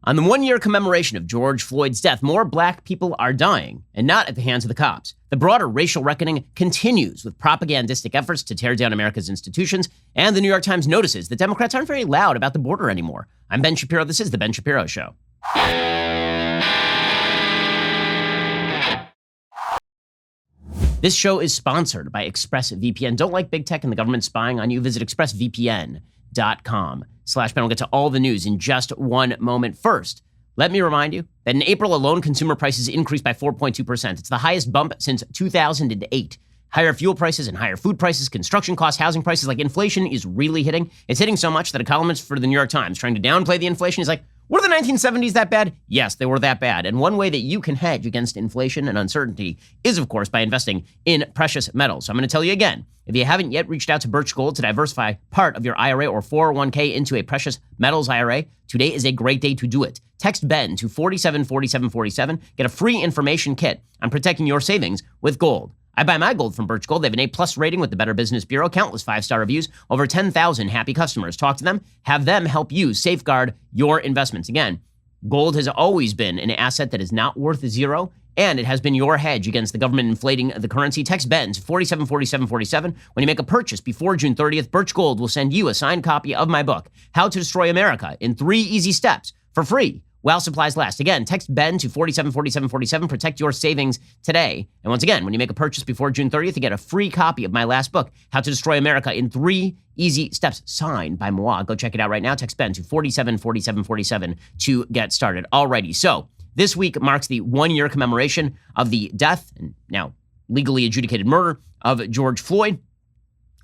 On the one-year commemoration of George Floyd's death, more black people are dying, and not at the hands of the cops. The broader racial reckoning continues with propagandistic efforts to tear down America's institutions, and the New York Times notices that Democrats aren't very loud about the border anymore. I'm Ben Shapiro. This is The Ben Shapiro Show. This show is sponsored by ExpressVPN. Don't like big tech and the government spying on you? Visit expressvpn.com/Ben. We'll get to all the news in just one moment. First, let me remind you that in April alone, consumer prices increased by 4.2%. It's the highest bump since 2008. Higher fuel prices and higher food prices, construction costs, housing prices, like inflation is really hitting. It's hitting so much that a columnist for the New York Times trying to downplay the inflation is like, were the 1970s that bad? Yes, they were that bad. And one way that you can hedge against inflation and uncertainty is, of course, by investing in precious metals. So I'm going to tell you again, if you haven't yet reached out to Birch Gold to diversify part of your IRA or 401k into a precious metals IRA, today is a great day to do it. Text Ben to 474747. Get a free information kit on protecting your savings with gold. I buy my gold from Birch Gold. They have an A+ rating with the Better Business Bureau, countless 5-star reviews, over 10,000 happy customers. Talk to them, have them help you safeguard your investments. Again, gold has always been an asset that is not worth zero, and it has been your hedge against the government inflating the currency. Text Ben to 474747. When you make a purchase before June 30th, Birch Gold will send you a signed copy of my book, How to Destroy America in 3 Easy Steps, for free while supplies last. Again, text Ben to 474747. Protect your savings today. And once again, when you make a purchase before June 30th, you get a free copy of my last book, How to Destroy America in 3 Easy Steps, signed by Moa. Go check it out right now. Text Ben to 474747 to get started. Alrighty, so this week marks the 1-year commemoration of the death and now legally adjudicated murder of George Floyd.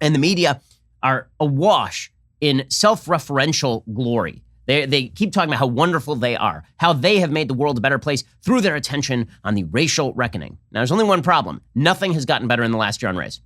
And the media are awash in self-referential glory. They keep talking about how wonderful they are, how they have made the world a better place through their attention on the racial reckoning. Now, there's only one problem. Nothing has gotten better in the last year on race.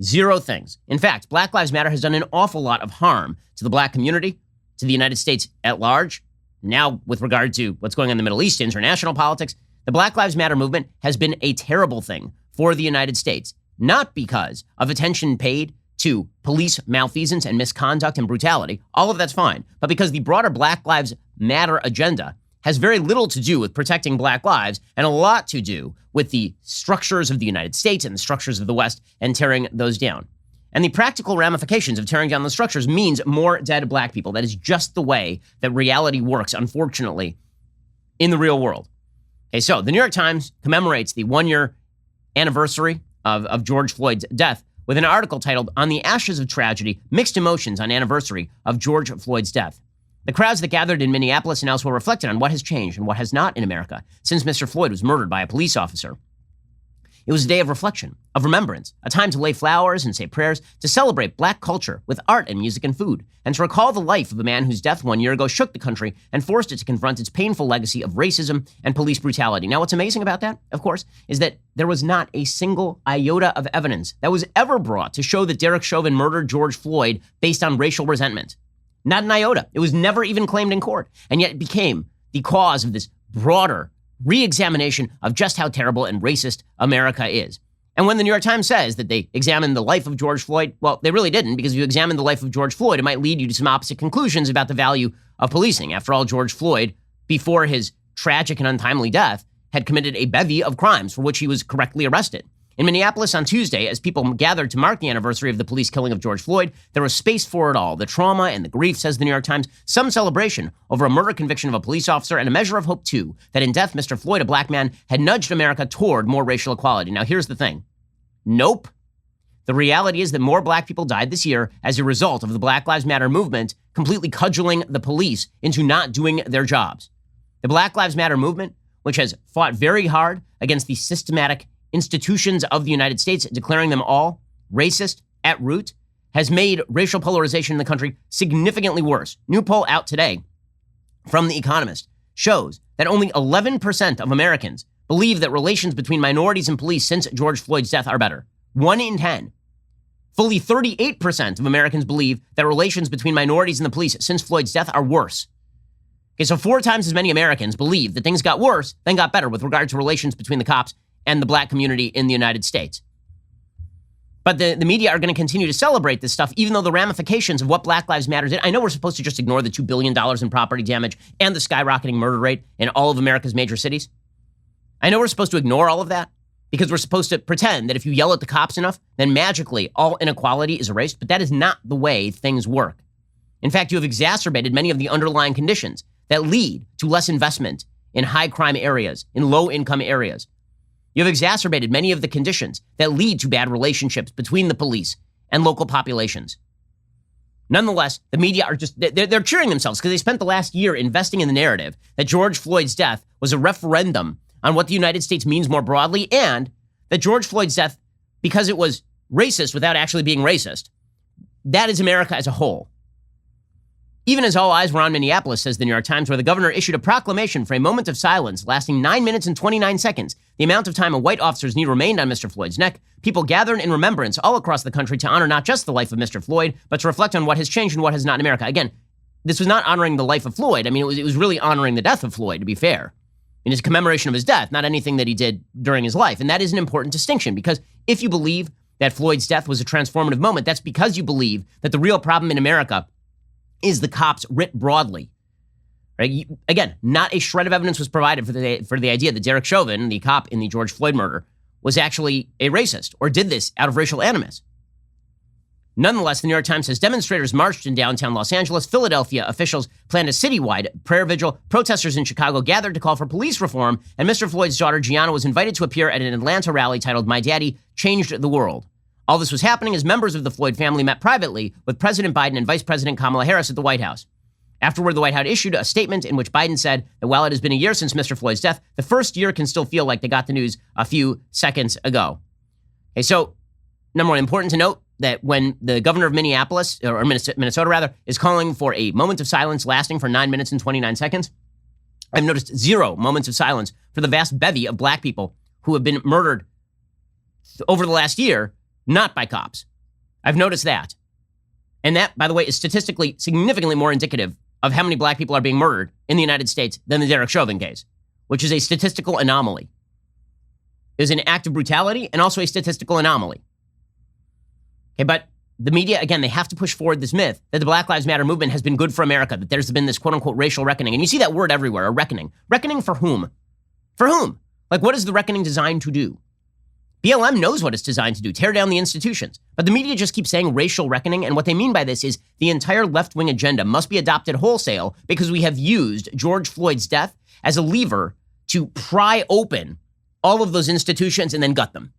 0 things. In fact, Black Lives Matter has done an awful lot of harm to the black community, to the United States at large. Now, with regard to what's going on in the Middle East, international politics, the Black Lives Matter movement has been a terrible thing for the United States, not because of attention paid to police malfeasance and misconduct and brutality, all of that's fine, but because the broader Black Lives Matter agenda has very little to do with protecting black lives and a lot to do with the structures of the United States and the structures of the West and tearing those down. And the practical ramifications of tearing down those structures means more dead black people. That is just the way that reality works, unfortunately, in the real world. Okay, so the New York Times commemorates the 1-year anniversary of George Floyd's death with an article titled, On the Ashes of Tragedy, Mixed Emotions on Anniversary of George Floyd's Death. The crowds that gathered in Minneapolis and elsewhere reflected on what has changed and what has not in America since Mr. Floyd was murdered by a police officer. It was a day of reflection, of remembrance, a time to lay flowers and say prayers, to celebrate black culture with art and music and food, and to recall the life of a man whose death 1 year ago shook the country and forced it to confront its painful legacy of racism and police brutality. Now, what's amazing about that, of course, is that there was not a single iota of evidence that was ever brought to show that Derek Chauvin murdered George Floyd based on racial resentment. Not an iota. It was never even claimed in court, and yet it became the cause of this broader re-examination of just how terrible and racist America is. And when the New York Times says that they examined the life of George Floyd, well, they really didn't, because if you examine the life of George Floyd, it might lead you to some opposite conclusions about the value of policing. After all, George Floyd, before his tragic and untimely death, had committed a bevy of crimes for which he was correctly arrested. In Minneapolis on Tuesday, as people gathered to mark the anniversary of the police killing of George Floyd, there was space for it all. The trauma and the grief, says the New York Times, some celebration over a murder conviction of a police officer, and a measure of hope, too, that in death, Mr. Floyd, a black man, had nudged America toward more racial equality. Now, here's the thing. Nope. The reality is that more black people died this year as a result of the Black Lives Matter movement completely cudgeling the police into not doing their jobs. The Black Lives Matter movement, which has fought very hard against the systematic institutions of the United States, declaring them all racist at root, has made racial polarization in the country significantly worse. New poll out today from The Economist shows that only 11% of Americans believe that relations between minorities and police since George Floyd's death are better. 1 in 10. Fully 38% of Americans believe that relations between minorities and the police since Floyd's death are worse. Okay, so 4 times as many Americans believe that things got worse than got better with regard to relations between the cops and the black community in the United States. But the media are going to continue to celebrate this stuff, even though the ramifications of what Black Lives Matter did. I know we're supposed to just ignore the $2 billion in property damage and the skyrocketing murder rate in all of America's major cities. I know we're supposed to ignore all of that because we're supposed to pretend that if you yell at the cops enough, then magically all inequality is erased. But that is not the way things work. In fact, you have exacerbated many of the underlying conditions that lead to less investment in high crime areas, in low income areas. You have exacerbated many of the conditions that lead to bad relationships between the police and local populations. Nonetheless, the media are just, they're cheering themselves because they spent the last year investing in the narrative that George Floyd's death was a referendum on what the United States means more broadly, and that George Floyd's death, because it was racist without actually being racist, that is America as a whole. Even as all eyes were on Minneapolis, says the New York Times, where the governor issued a proclamation for a moment of silence lasting 9 minutes and 29 seconds, the amount of time a white officer's knee remained on Mr. Floyd's neck, people gathered in remembrance all across the country to honor not just the life of Mr. Floyd, but to reflect on what has changed and what has not in America. Again, this was not honoring the life of Floyd. I mean, it was really honoring the death of Floyd, to be fair. In his commemoration of his death, not anything that he did during his life. And that is an important distinction, because if you believe that Floyd's death was a transformative moment, that's because you believe that the real problem in America is the cops writ broadly. Right? Again, not a shred of evidence was provided for the idea that Derek Chauvin, the cop in the George Floyd murder, was actually a racist or did this out of racial animus. Nonetheless, the New York Times says demonstrators marched in downtown Los Angeles. Philadelphia officials planned a citywide prayer vigil. Protesters in Chicago gathered to call for police reform, and Mr. Floyd's daughter, Gianna, was invited to appear at an Atlanta rally titled "My Daddy Changed the World." All this was happening as members of the Floyd family met privately with President Biden and Vice President Kamala Harris at the White House. Afterward, the White House issued a statement in which Biden said that while it has been a year since Mr. Floyd's death, the first year can still feel like they got the news a few seconds ago. Okay, so number one, important to note that when the governor of Minneapolis, or Minnesota rather, is calling for a moment of silence lasting for 9 minutes and 29 seconds, I've noticed 0 moments of silence for the vast bevy of black people who have been murdered over the last year, not by cops. I've noticed that. And that, by the way, is statistically significantly more indicative of how many black people are being murdered in the United States than the Derek Chauvin case, which is a statistical anomaly. It is an act of brutality and also a statistical anomaly. Okay, but the media, again, they have to push forward this myth that the Black Lives Matter movement has been good for America, that there's been this quote-unquote racial reckoning. And you see that word everywhere, a reckoning. Reckoning for whom? For whom? Like, what is the reckoning designed to do? BLM knows what it's designed to do, tear down the institutions. But the media just keeps saying racial reckoning, and what they mean by this is the entire left-wing agenda must be adopted wholesale because we have used George Floyd's death as a lever to pry open all of those institutions and then gut them.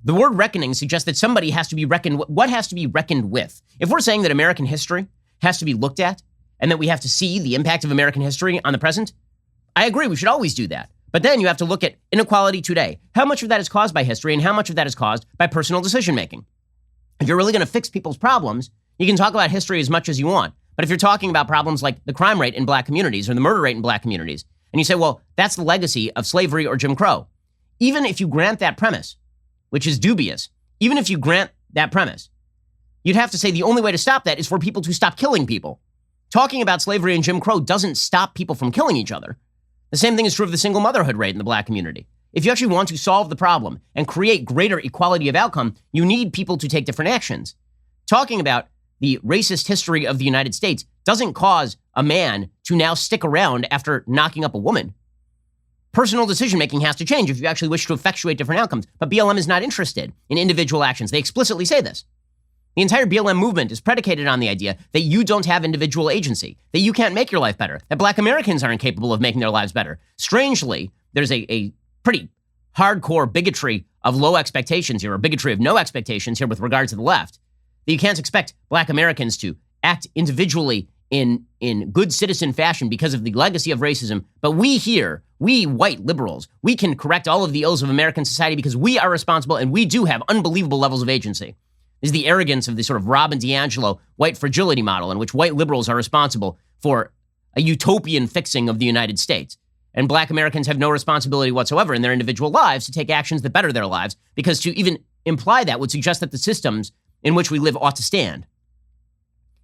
The word reckoning suggests that somebody has to be reckoned with. What has to be reckoned with? If we're saying that American history has to be looked at and that we have to see the impact of American history on the present, I agree, we should always do that. But then you have to look at inequality today. How much of that is caused by history and how much of that is caused by personal decision-making? If you're really going to fix people's problems, you can talk about history as much as you want. But if you're talking about problems like the crime rate in black communities or the murder rate in black communities, and you say, well, that's the legacy of slavery or Jim Crow, even if you grant that premise, which is dubious, even if you grant that premise, you'd have to say the only way to stop that is for people to stop killing people. Talking about slavery and Jim Crow doesn't stop people from killing each other. The same thing is true of the single motherhood rate in the black community. If you actually want to solve the problem and create greater equality of outcome, you need people to take different actions. Talking about the racist history of the United States doesn't cause a man to now stick around after knocking up a woman. Personal decision-making has to change if you actually wish to effectuate different outcomes. But BLM is not interested in individual actions. They explicitly say this. The entire BLM movement is predicated on the idea that you don't have individual agency, that you can't make your life better, that black Americans aren't capable of making their lives better. Strangely, there's a pretty hardcore bigotry of low expectations here, or bigotry of no expectations here with regard to the left, that you can't expect black Americans to act individually in good citizen fashion because of the legacy of racism. But we here, we white liberals, we can correct all of the ills of American society because we are responsible and we do have unbelievable levels of agency. This is the arrogance of the sort of Robin DiAngelo white fragility model in which white liberals are responsible for a utopian fixing of the United States. And black Americans have no responsibility whatsoever in their individual lives to take actions that better their lives, because to even imply that would suggest that the systems in which we live ought to stand.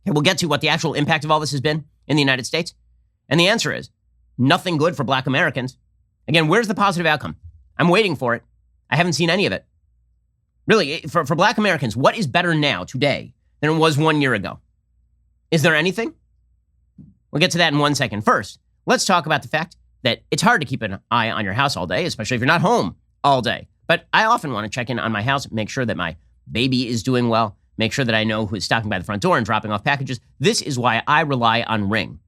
And we'll get to what the actual impact of all this has been in the United States. And the answer is nothing good for black Americans. Again, where's the positive outcome? I'm waiting for it. I haven't seen any of it. Really, for black Americans, what is better now, today, than it was 1 year ago? Is there anything? We'll get to that in 1 second. First, let's talk about the fact that it's hard to keep an eye on your house all day, especially if you're not home all day. But I often want to check in on my house, make sure that my baby is doing well, make sure that I know who is stopping by the front door and dropping off packages. This is why I rely on Ring.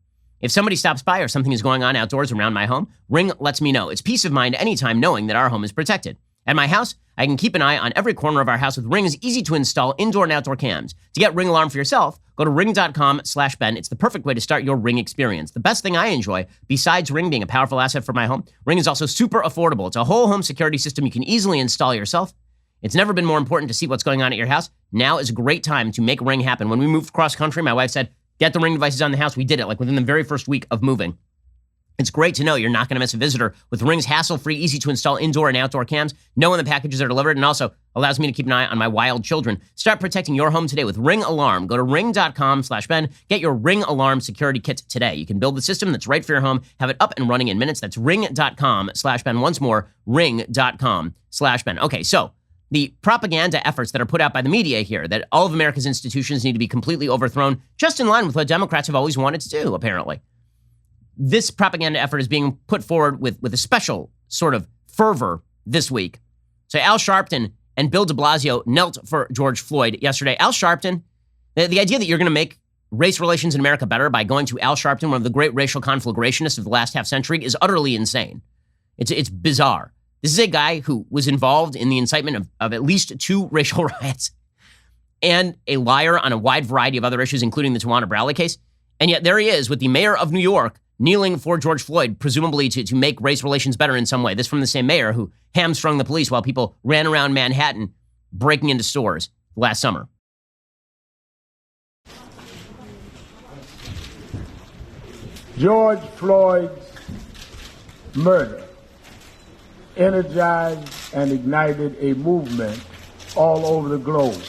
If somebody stops by or something is going on outdoors around my home, Ring lets me know. It's peace of mind anytime knowing that our home is protected. At my house, I can keep an eye on every corner of our house with Ring's easy-to-install indoor and outdoor cams. To get Ring Alarm for yourself, go to ring.com/Ben. It's the perfect way to start your Ring experience. The best thing I enjoy, besides Ring being a powerful asset for my home, Ring is also super affordable. It's a whole home security system you can easily install yourself. It's never been more important to see what's going on at your house. Now is a great time to make Ring happen. When we moved cross-country, my wife said, get the Ring devices on the house. We did it, like within the very first week of moving. It's great to know you're not going to miss a visitor with Ring's hassle-free, easy-to-install indoor and outdoor cams, know when the packages are delivered, and also allows me to keep an eye on my wild children. Start protecting your home today with Ring Alarm. Go to ring.com/Ben. Get your Ring Alarm security kit today. You can build the system that's right for your home, have it up and running in minutes. That's ring.com/Ben. Once more, ring.com/Ben. Okay, so the propaganda efforts that are put out by the media here, that all of America's institutions need to be completely overthrown, just in line with what Democrats have always wanted to do, apparently. This propaganda effort is being put forward with a special sort of fervor this week. So Al Sharpton and Bill de Blasio knelt for George Floyd yesterday. Al Sharpton, the idea that you're going to make race relations in America better by going to Al Sharpton, one of the great racial conflagrationists of the last half century, is utterly insane. It's bizarre. This is a guy who was involved in the incitement of at least 2 racial riots and a liar on a wide variety of other issues, including the Tawana Brawley case. And yet there he is with the mayor of New York kneeling for George Floyd, presumably to make race relations better in some way. This from the same mayor who hamstrung the police while people ran around Manhattan breaking into stores last summer. George Floyd's murder energized and ignited a movement all over the globe.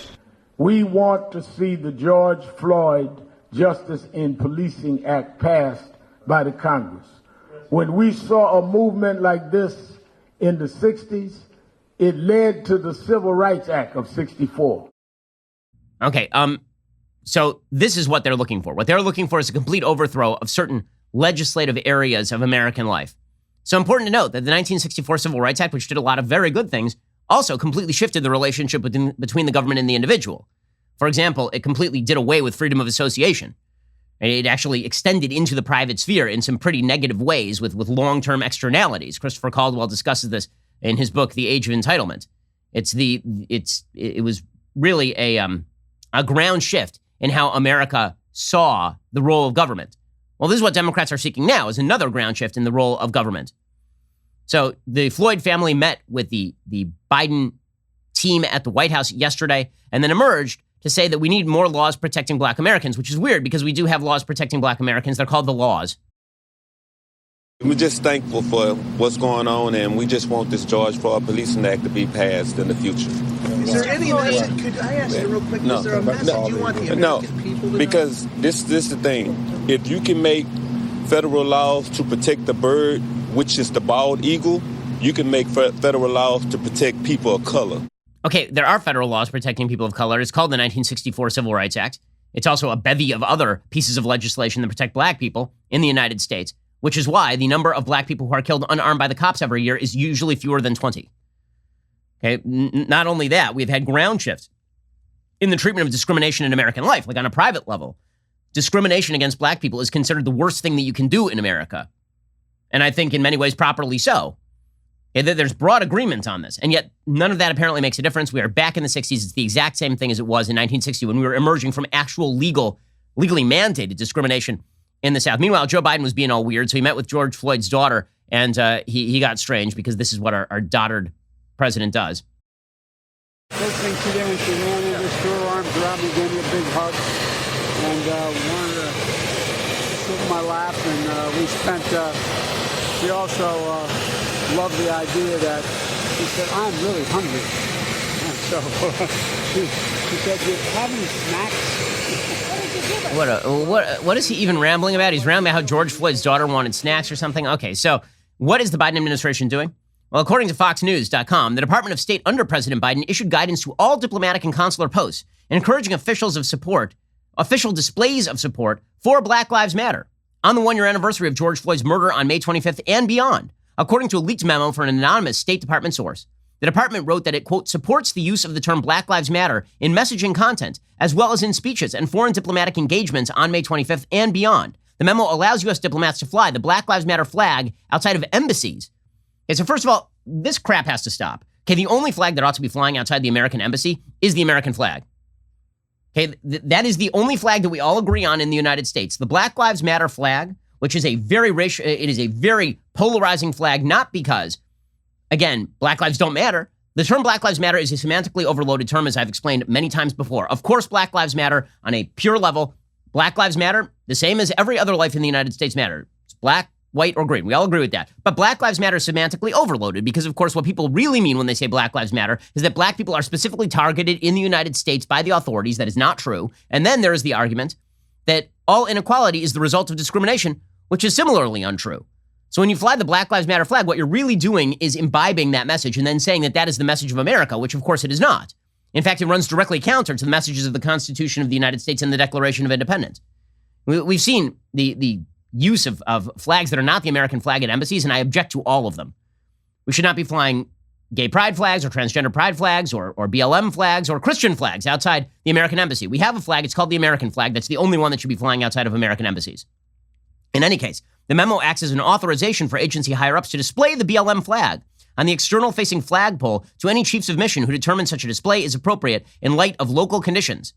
We want to see the George Floyd Justice in Policing Act passed by the Congress. When we saw a movement like this in the 60s, it led to the Civil Rights Act of 64. Okay, so this is what they're looking for. What they're looking for is a complete overthrow of certain legislative areas of American life. So important to note that the 1964 Civil Rights Act, which did a lot of very good things, also completely shifted the relationship between the government and the individual. For example, it completely did away with freedom of association. It actually extended into the private sphere in some pretty negative ways with long-term externalities. Christopher Caldwell discusses this in his book, The Age of Entitlement. It was really a ground shift in how America saw the role of government. Well, this is what Democrats are seeking now, is another ground shift in the role of government. So the Floyd family met with the Biden team at the White House yesterday and then emerged to say that we need more laws protecting black Americans, which is weird because we do have laws protecting black Americans. They're called the laws. We're just thankful for what's going on, and we just want this George Floyd Policing Act to be passed in the future. Is there any message? Could I ask you real quick? No. Is there a message you want the American people to know? Because this is the thing. If you can make federal laws to protect the bird, which is the bald eagle, you can make federal laws to protect people of color. Okay, there are federal laws protecting people of color. It's called the 1964 Civil Rights Act. It's also a bevy of other pieces of legislation that protect black people in the United States, which is why the number of black people who are killed unarmed by the cops every year is usually fewer than 20. Okay, not only that, we've had ground shifts in the treatment of discrimination in American life, like on a private level. Discrimination against black people is considered the worst thing that you can do in America. And I think in many ways properly so. Okay, there's broad agreement on this, and yet none of that apparently makes a difference. We are back in the 60s. It's the exact same thing as it was in 1960 when we were emerging from actual legally mandated discrimination in the South. Meanwhile, Joe Biden was being all weird, so he met with George Floyd's daughter, and he got strange because this is what our dotard president does. First thing she did when she ran in, just threw her arms around me, gave me a big hug, and wanted to sit in my lap, and we spent, she also loved the idea that she said, I'm really hungry. And so she said, do you have any snacks? What is he even rambling about? He's rambling about how George Floyd's daughter wanted snacks or something. Okay, so what is the Biden administration doing? Well, according to FoxNews.com, the Department of State under President Biden issued guidance to all diplomatic and consular posts, encouraging official displays of support for Black Lives Matter on the one-year anniversary of George Floyd's murder on May 25th and beyond, according to a leaked memo from an anonymous State Department source. The department wrote that it, quote, supports the use of the term Black Lives Matter in messaging content, as well as in speeches and foreign diplomatic engagements on May 25th and beyond. The memo allows U.S. diplomats to fly the Black Lives Matter flag outside of embassies. Okay, so first of all, this crap has to stop. Okay, the only flag that ought to be flying outside the American embassy is the American flag. Okay, that is the only flag that we all agree on in the United States. The Black Lives Matter flag, which is a very it is a very polarizing flag, not because, again, Black lives don't matter. The term Black Lives Matter is a semantically overloaded term, as I've explained many times before. Of course, Black Lives Matter on a pure level. Black Lives Matter, the same as every other life in the United States matter. It's black, white, or green. We all agree with that. But Black Lives Matter is semantically overloaded because, of course, what people really mean when they say Black Lives Matter is that black people are specifically targeted in the United States by the authorities. That is not true. And then there is the argument that all inequality is the result of discrimination, which is similarly untrue. So when you fly the Black Lives Matter flag, what you're really doing is imbibing that message and then saying that that is the message of America, which of course it is not. In fact, it runs directly counter to the messages of the Constitution of the United States and the Declaration of Independence. We've seen the use of flags that are not the American flag at embassies, and I object to all of them. We should not be flying gay pride flags or transgender pride flags or BLM flags or Christian flags outside the American embassy. We have a flag. It's called the American flag. That's the only one that should be flying outside of American embassies. In any case, the memo acts as an authorization for agency higher-ups to display the BLM flag on the external-facing flagpole to any chiefs of mission who determine such a display is appropriate in light of local conditions.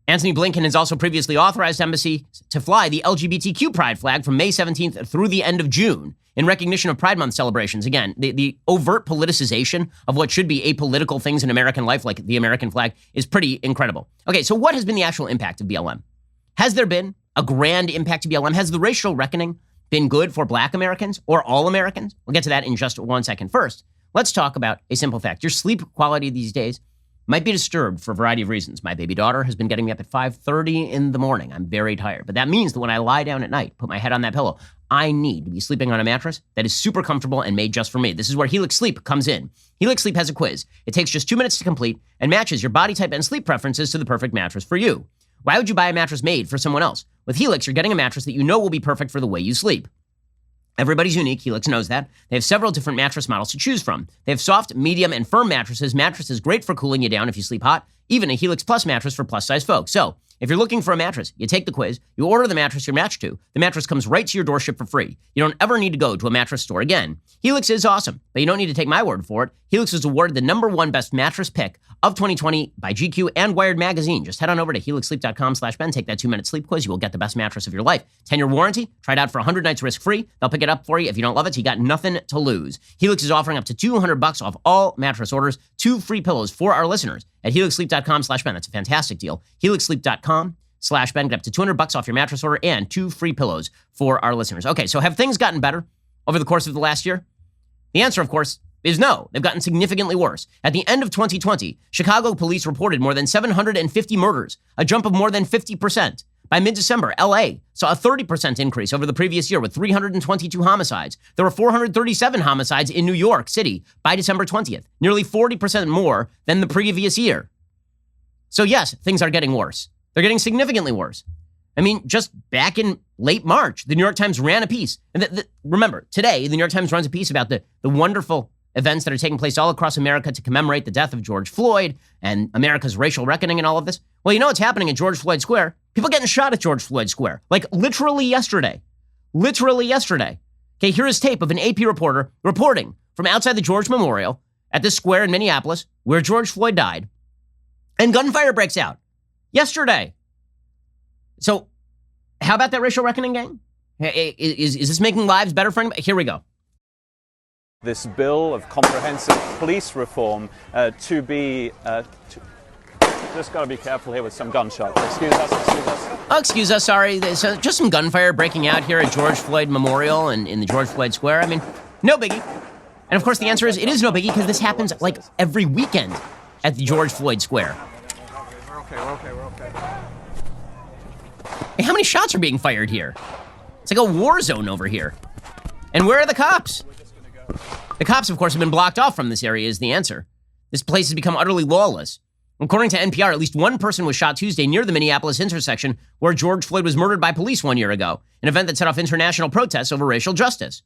Antony Blinken has also previously authorized embassies to fly the LGBTQ pride flag from May 17th through the end of June in recognition of Pride Month celebrations. Again, the overt politicization of what should be apolitical things in American life, like the American flag, is pretty incredible. Okay, so what has been the actual impact of BLM? Has there been a grand impact to BLM? Has the racial reckoning been good for black Americans or all Americans? We'll get to that in just 1 second. First, let's talk about a simple fact. Your sleep quality these days might be disturbed for a variety of reasons. My baby daughter has been getting me up at 5:30 in the morning. I'm very tired. But that means that when I lie down at night, put my head on that pillow, I need to be sleeping on a mattress that is super comfortable and made just for me. This is where Helix Sleep comes in. Helix Sleep has a quiz. It takes just 2 minutes to complete and matches your body type and sleep preferences to the perfect mattress for you. Why would you buy a mattress made for someone else? With Helix, you're getting a mattress that you know will be perfect for the way you sleep. Everybody's unique. Helix knows that. They have several different mattress models to choose from. They have soft, medium, and firm mattresses great for cooling you down if you sleep hot, even a Helix Plus mattress for plus-size folks. So, if you're looking for a mattress, you take the quiz, you order the mattress you're matched to. The mattress comes right to your doorstep for free. You don't ever need to go to a mattress store again. Helix is awesome, but you don't need to take my word for it. Helix was awarded the #1 best mattress pick of 2020 by GQ and Wired Magazine. Just head on over to helixsleep.com/Ben. Take that 2-minute sleep quiz. You will get the best mattress of your life. 10-year warranty. Try it out for 100 nights risk-free. They'll pick it up for you. If you don't love it, you got nothing to lose. Helix is offering up to $200 off all mattress orders, 2 free pillows for our listeners at helixsleep.com/Ben. That's a fantastic deal. helixsleep.com/Ben. Get up to $200 off your mattress order and 2 free pillows for our listeners. Okay, so have things gotten better over the course of the last year? The answer, of course, is no. They've gotten significantly worse. At the end of 2020, Chicago police reported more than 750 murders, a jump of more than 50%. By mid-December, LA saw a 30% increase over the previous year with 322 homicides. There were 437 homicides in New York City by December 20th, nearly 40% more than the previous year. So yes, things are getting worse. They're getting significantly worse. I mean, just back in late March, the New York Times ran a piece. And remember, today, the New York Times runs a piece about the wonderful events that are taking place all across America to commemorate the death of George Floyd and America's racial reckoning and all of this. Well, you know what's happening at George Floyd Square? People getting shot at George Floyd Square. Like literally yesterday. Literally yesterday. Okay, here is tape of an AP reporter reporting from outside the George Memorial at this square in Minneapolis where George Floyd died. And gunfire breaks out. Yesterday. So how about that racial reckoning, gang? Is this making lives better for anybody? Here we go. This bill of comprehensive police reform to be... just got to be careful here with some gunshots. Excuse us. Oh, excuse us, sorry. So just some gunfire breaking out here at George Floyd Memorial and in the George Floyd Square. I mean, no biggie. And of course the answer is it is no biggie because this happens like every weekend at the George Floyd Square. We're okay. Hey, how many shots are being fired here? It's like a war zone over here. And where are the cops? The cops, of course, have been blocked off from this area is the answer. This place has become utterly lawless. According to NPR, at least one person was shot Tuesday near the Minneapolis intersection where George Floyd was murdered by police 1 year ago, an event that set off international protests over racial justice.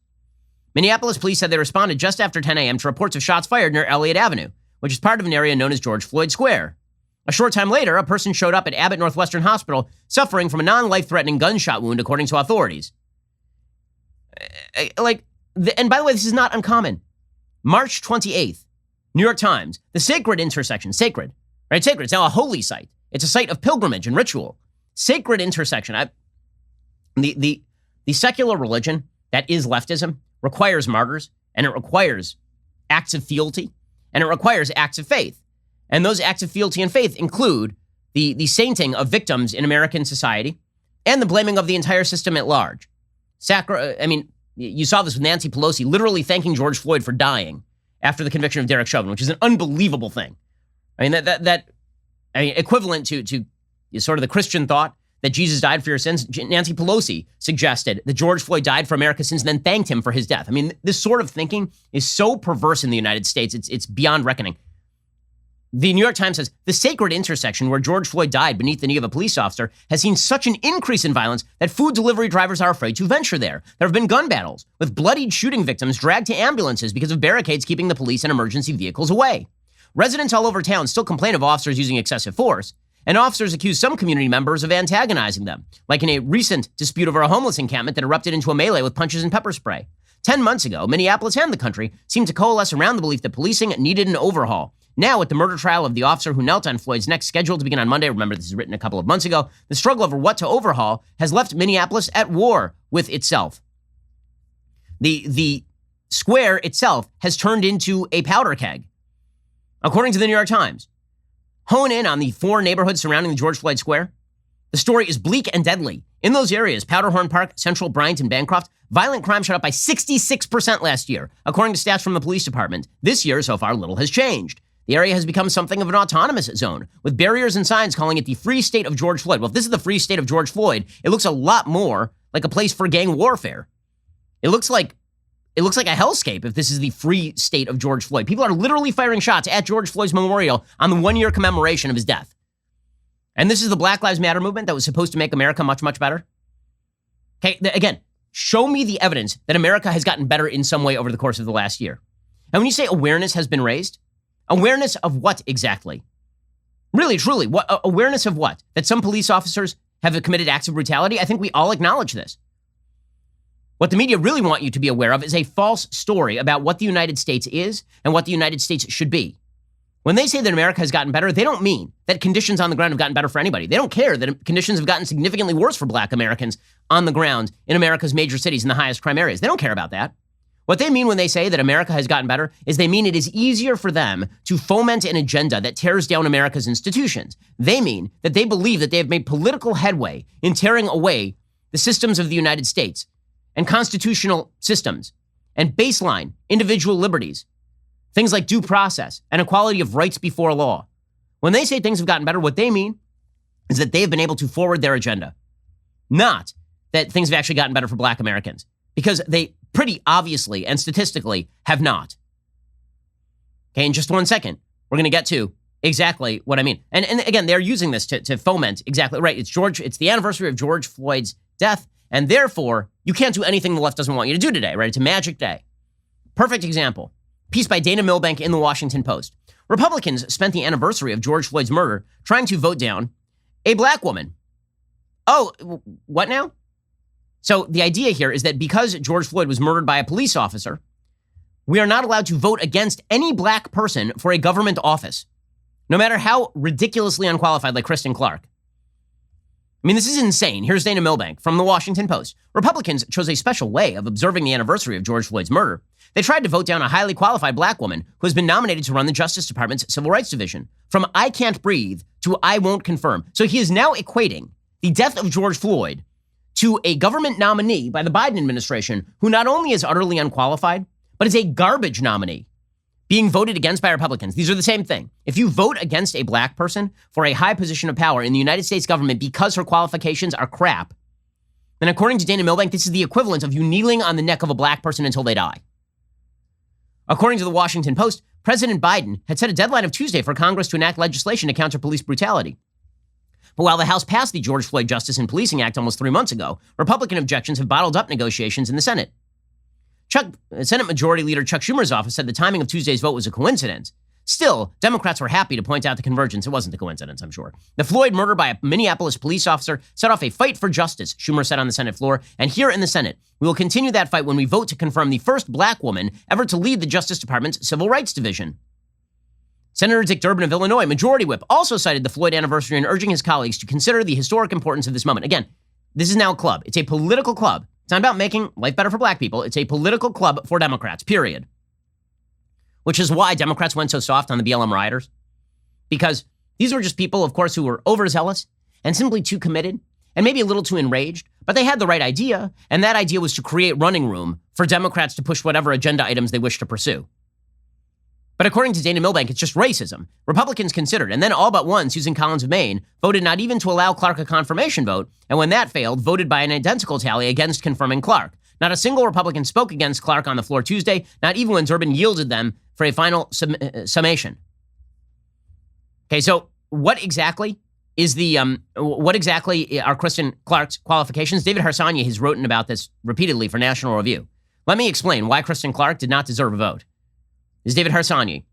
Minneapolis police said they responded just after 10 a.m. to reports of shots fired near Elliott Avenue, which is part of an area known as George Floyd Square. A short time later, a person showed up at Abbott Northwestern Hospital suffering from a non-life-threatening gunshot wound, according to authorities. And by the way, this is not uncommon. March 28th, New York Times, the sacred intersection, sacred, right? Sacred, it's now a holy site. It's a site of pilgrimage and ritual. Sacred intersection. The secular religion that is leftism requires martyrs, and it requires acts of fealty, and it requires acts of faith. And those acts of fealty and faith include the sainting of victims in American society and the blaming of the entire system at large. You saw this with Nancy Pelosi literally thanking George Floyd for dying after the conviction of Derek Chauvin, which is an unbelievable thing. I mean, equivalent to sort of the Christian thought that Jesus died for your sins. Nancy Pelosi suggested that George Floyd died for America's sins and then thanked him for his death. I mean, this sort of thinking is so perverse in the United States, it's beyond reckoning. The New York Times says, the sacred intersection where George Floyd died beneath the knee of a police officer has seen such an increase in violence that food delivery drivers are afraid to venture there. There have been gun battles, with bloodied shooting victims dragged to ambulances because of barricades keeping the police and emergency vehicles away. Residents all over town still complain of officers using excessive force, and officers accuse some community members of antagonizing them, like in a recent dispute over a homeless encampment that erupted into a melee with punches and pepper spray. 10 months ago, Minneapolis and the country seemed to coalesce around the belief that policing needed an overhaul. Now, with the murder trial of the officer who knelt on Floyd's neck scheduled to begin on Monday, remember this is written a couple of months ago, the struggle over what to overhaul has left Minneapolis at war with itself. The square itself has turned into a powder keg. According to the New York Times, hone in on the 4 neighborhoods surrounding the George Floyd Square. The story is bleak and deadly. In those areas, Powderhorn Park, Central, Bryant, and Bancroft, violent crime shot up by 66% last year, according to stats from the police department. This year, so far, little has changed. The area has become something of an autonomous zone, with barriers and signs calling it the free state of George Floyd. Well, if this is the free state of George Floyd, it looks a lot more like a place for gang warfare. It looks like a hellscape if this is the free state of George Floyd. People are literally firing shots at George Floyd's memorial on the 1-year commemoration of his death. And this is the Black Lives Matter movement that was supposed to make America much, much better. Okay, again, show me the evidence that America has gotten better in some way over the course of the last year. And when you say awareness has been raised, awareness of what exactly? Really, truly, what awareness of what? That some police officers have committed acts of brutality? I think we all acknowledge this. What the media really want you to be aware of is a false story about what the United States is and what the United States should be. When they say that America has gotten better, they don't mean that conditions on the ground have gotten better for anybody. They don't care that conditions have gotten significantly worse for Black Americans on the ground in America's major cities in the highest crime areas. They don't care about that. What they mean when they say that America has gotten better is they mean it is easier for them to foment an agenda that tears down America's institutions. They mean that they believe that they have made political headway in tearing away the systems of the United States and constitutional systems and baseline individual liberties, things like due process and equality of rights before law. When they say things have gotten better, what they mean is that they have been able to forward their agenda, not that things have actually gotten better for Black Americans, because they pretty obviously and statistically have not. Okay, in just 1 second, we're going to get to exactly what I mean. And again, they're using this to foment exactly right. It's the anniversary of George Floyd's death, and therefore you can't do anything the left doesn't want you to do today, right? It's a magic day. Perfect example. Piece by Dana Milbank in the Washington Post. Republicans spent the anniversary of George Floyd's murder trying to vote down a Black woman. Oh, what now? So the idea here is that because George Floyd was murdered by a police officer, we are not allowed to vote against any Black person for a government office, no matter how ridiculously unqualified, like Kristen Clark. I mean, this is insane. Here's Dana Milbank from the Washington Post. Republicans chose a special way of observing the anniversary of George Floyd's murder. They tried to vote down a highly qualified Black woman who has been nominated to run the Justice Department's Civil Rights Division. From I can't breathe to I won't confirm. So he is now equating the death of George Floyd to a government nominee by the Biden administration who not only is utterly unqualified, but is a garbage nominee being voted against by Republicans. These are the same thing. If you vote against a Black person for a high position of power in the United States government because her qualifications are crap, then according to Dana Milbank, this is the equivalent of you kneeling on the neck of a Black person until they die. According to the Washington Post, President Biden had set a deadline of Tuesday for Congress to enact legislation to counter police brutality. But while the House passed the George Floyd Justice and Policing Act almost 3 months ago, Republican objections have bottled up negotiations in the Senate. Senate Majority Leader Chuck Schumer's office said the timing of Tuesday's vote was a coincidence. Still, Democrats were happy to point out the convergence. It wasn't a coincidence, I'm sure. The Floyd murder by a Minneapolis police officer set off a fight for justice, Schumer said on the Senate floor. And here in the Senate, we will continue that fight when we vote to confirm the first black woman ever to lead the Justice Department's Civil Rights Division. Senator Dick Durbin of Illinois, Majority Whip, also cited the Floyd anniversary in urging his colleagues to consider the historic importance of this moment. Again, this is now a club. It's a political club. It's not about making life better for black people. It's a political club for Democrats, period. Which is why Democrats went so soft on the BLM rioters. Because these were just people, of course, who were overzealous and simply too committed and maybe a little too enraged, but they had the right idea, and that idea was to create running room for Democrats to push whatever agenda items they wish to pursue. But according to Dana Milbank, it's just racism. Republicans considered, and then all but one, Susan Collins of Maine, voted not even to allow Clark a confirmation vote, and when that failed, voted by an identical tally against confirming Clark. Not a single Republican spoke against Clark on the floor Tuesday, not even when Durbin yielded them for a final summation. Okay, so what exactly are Kristen Clark's qualifications? David Harsanyi has written about this repeatedly for National Review. Let me explain why Kristen Clark did not deserve a vote. This is David Harsanyi.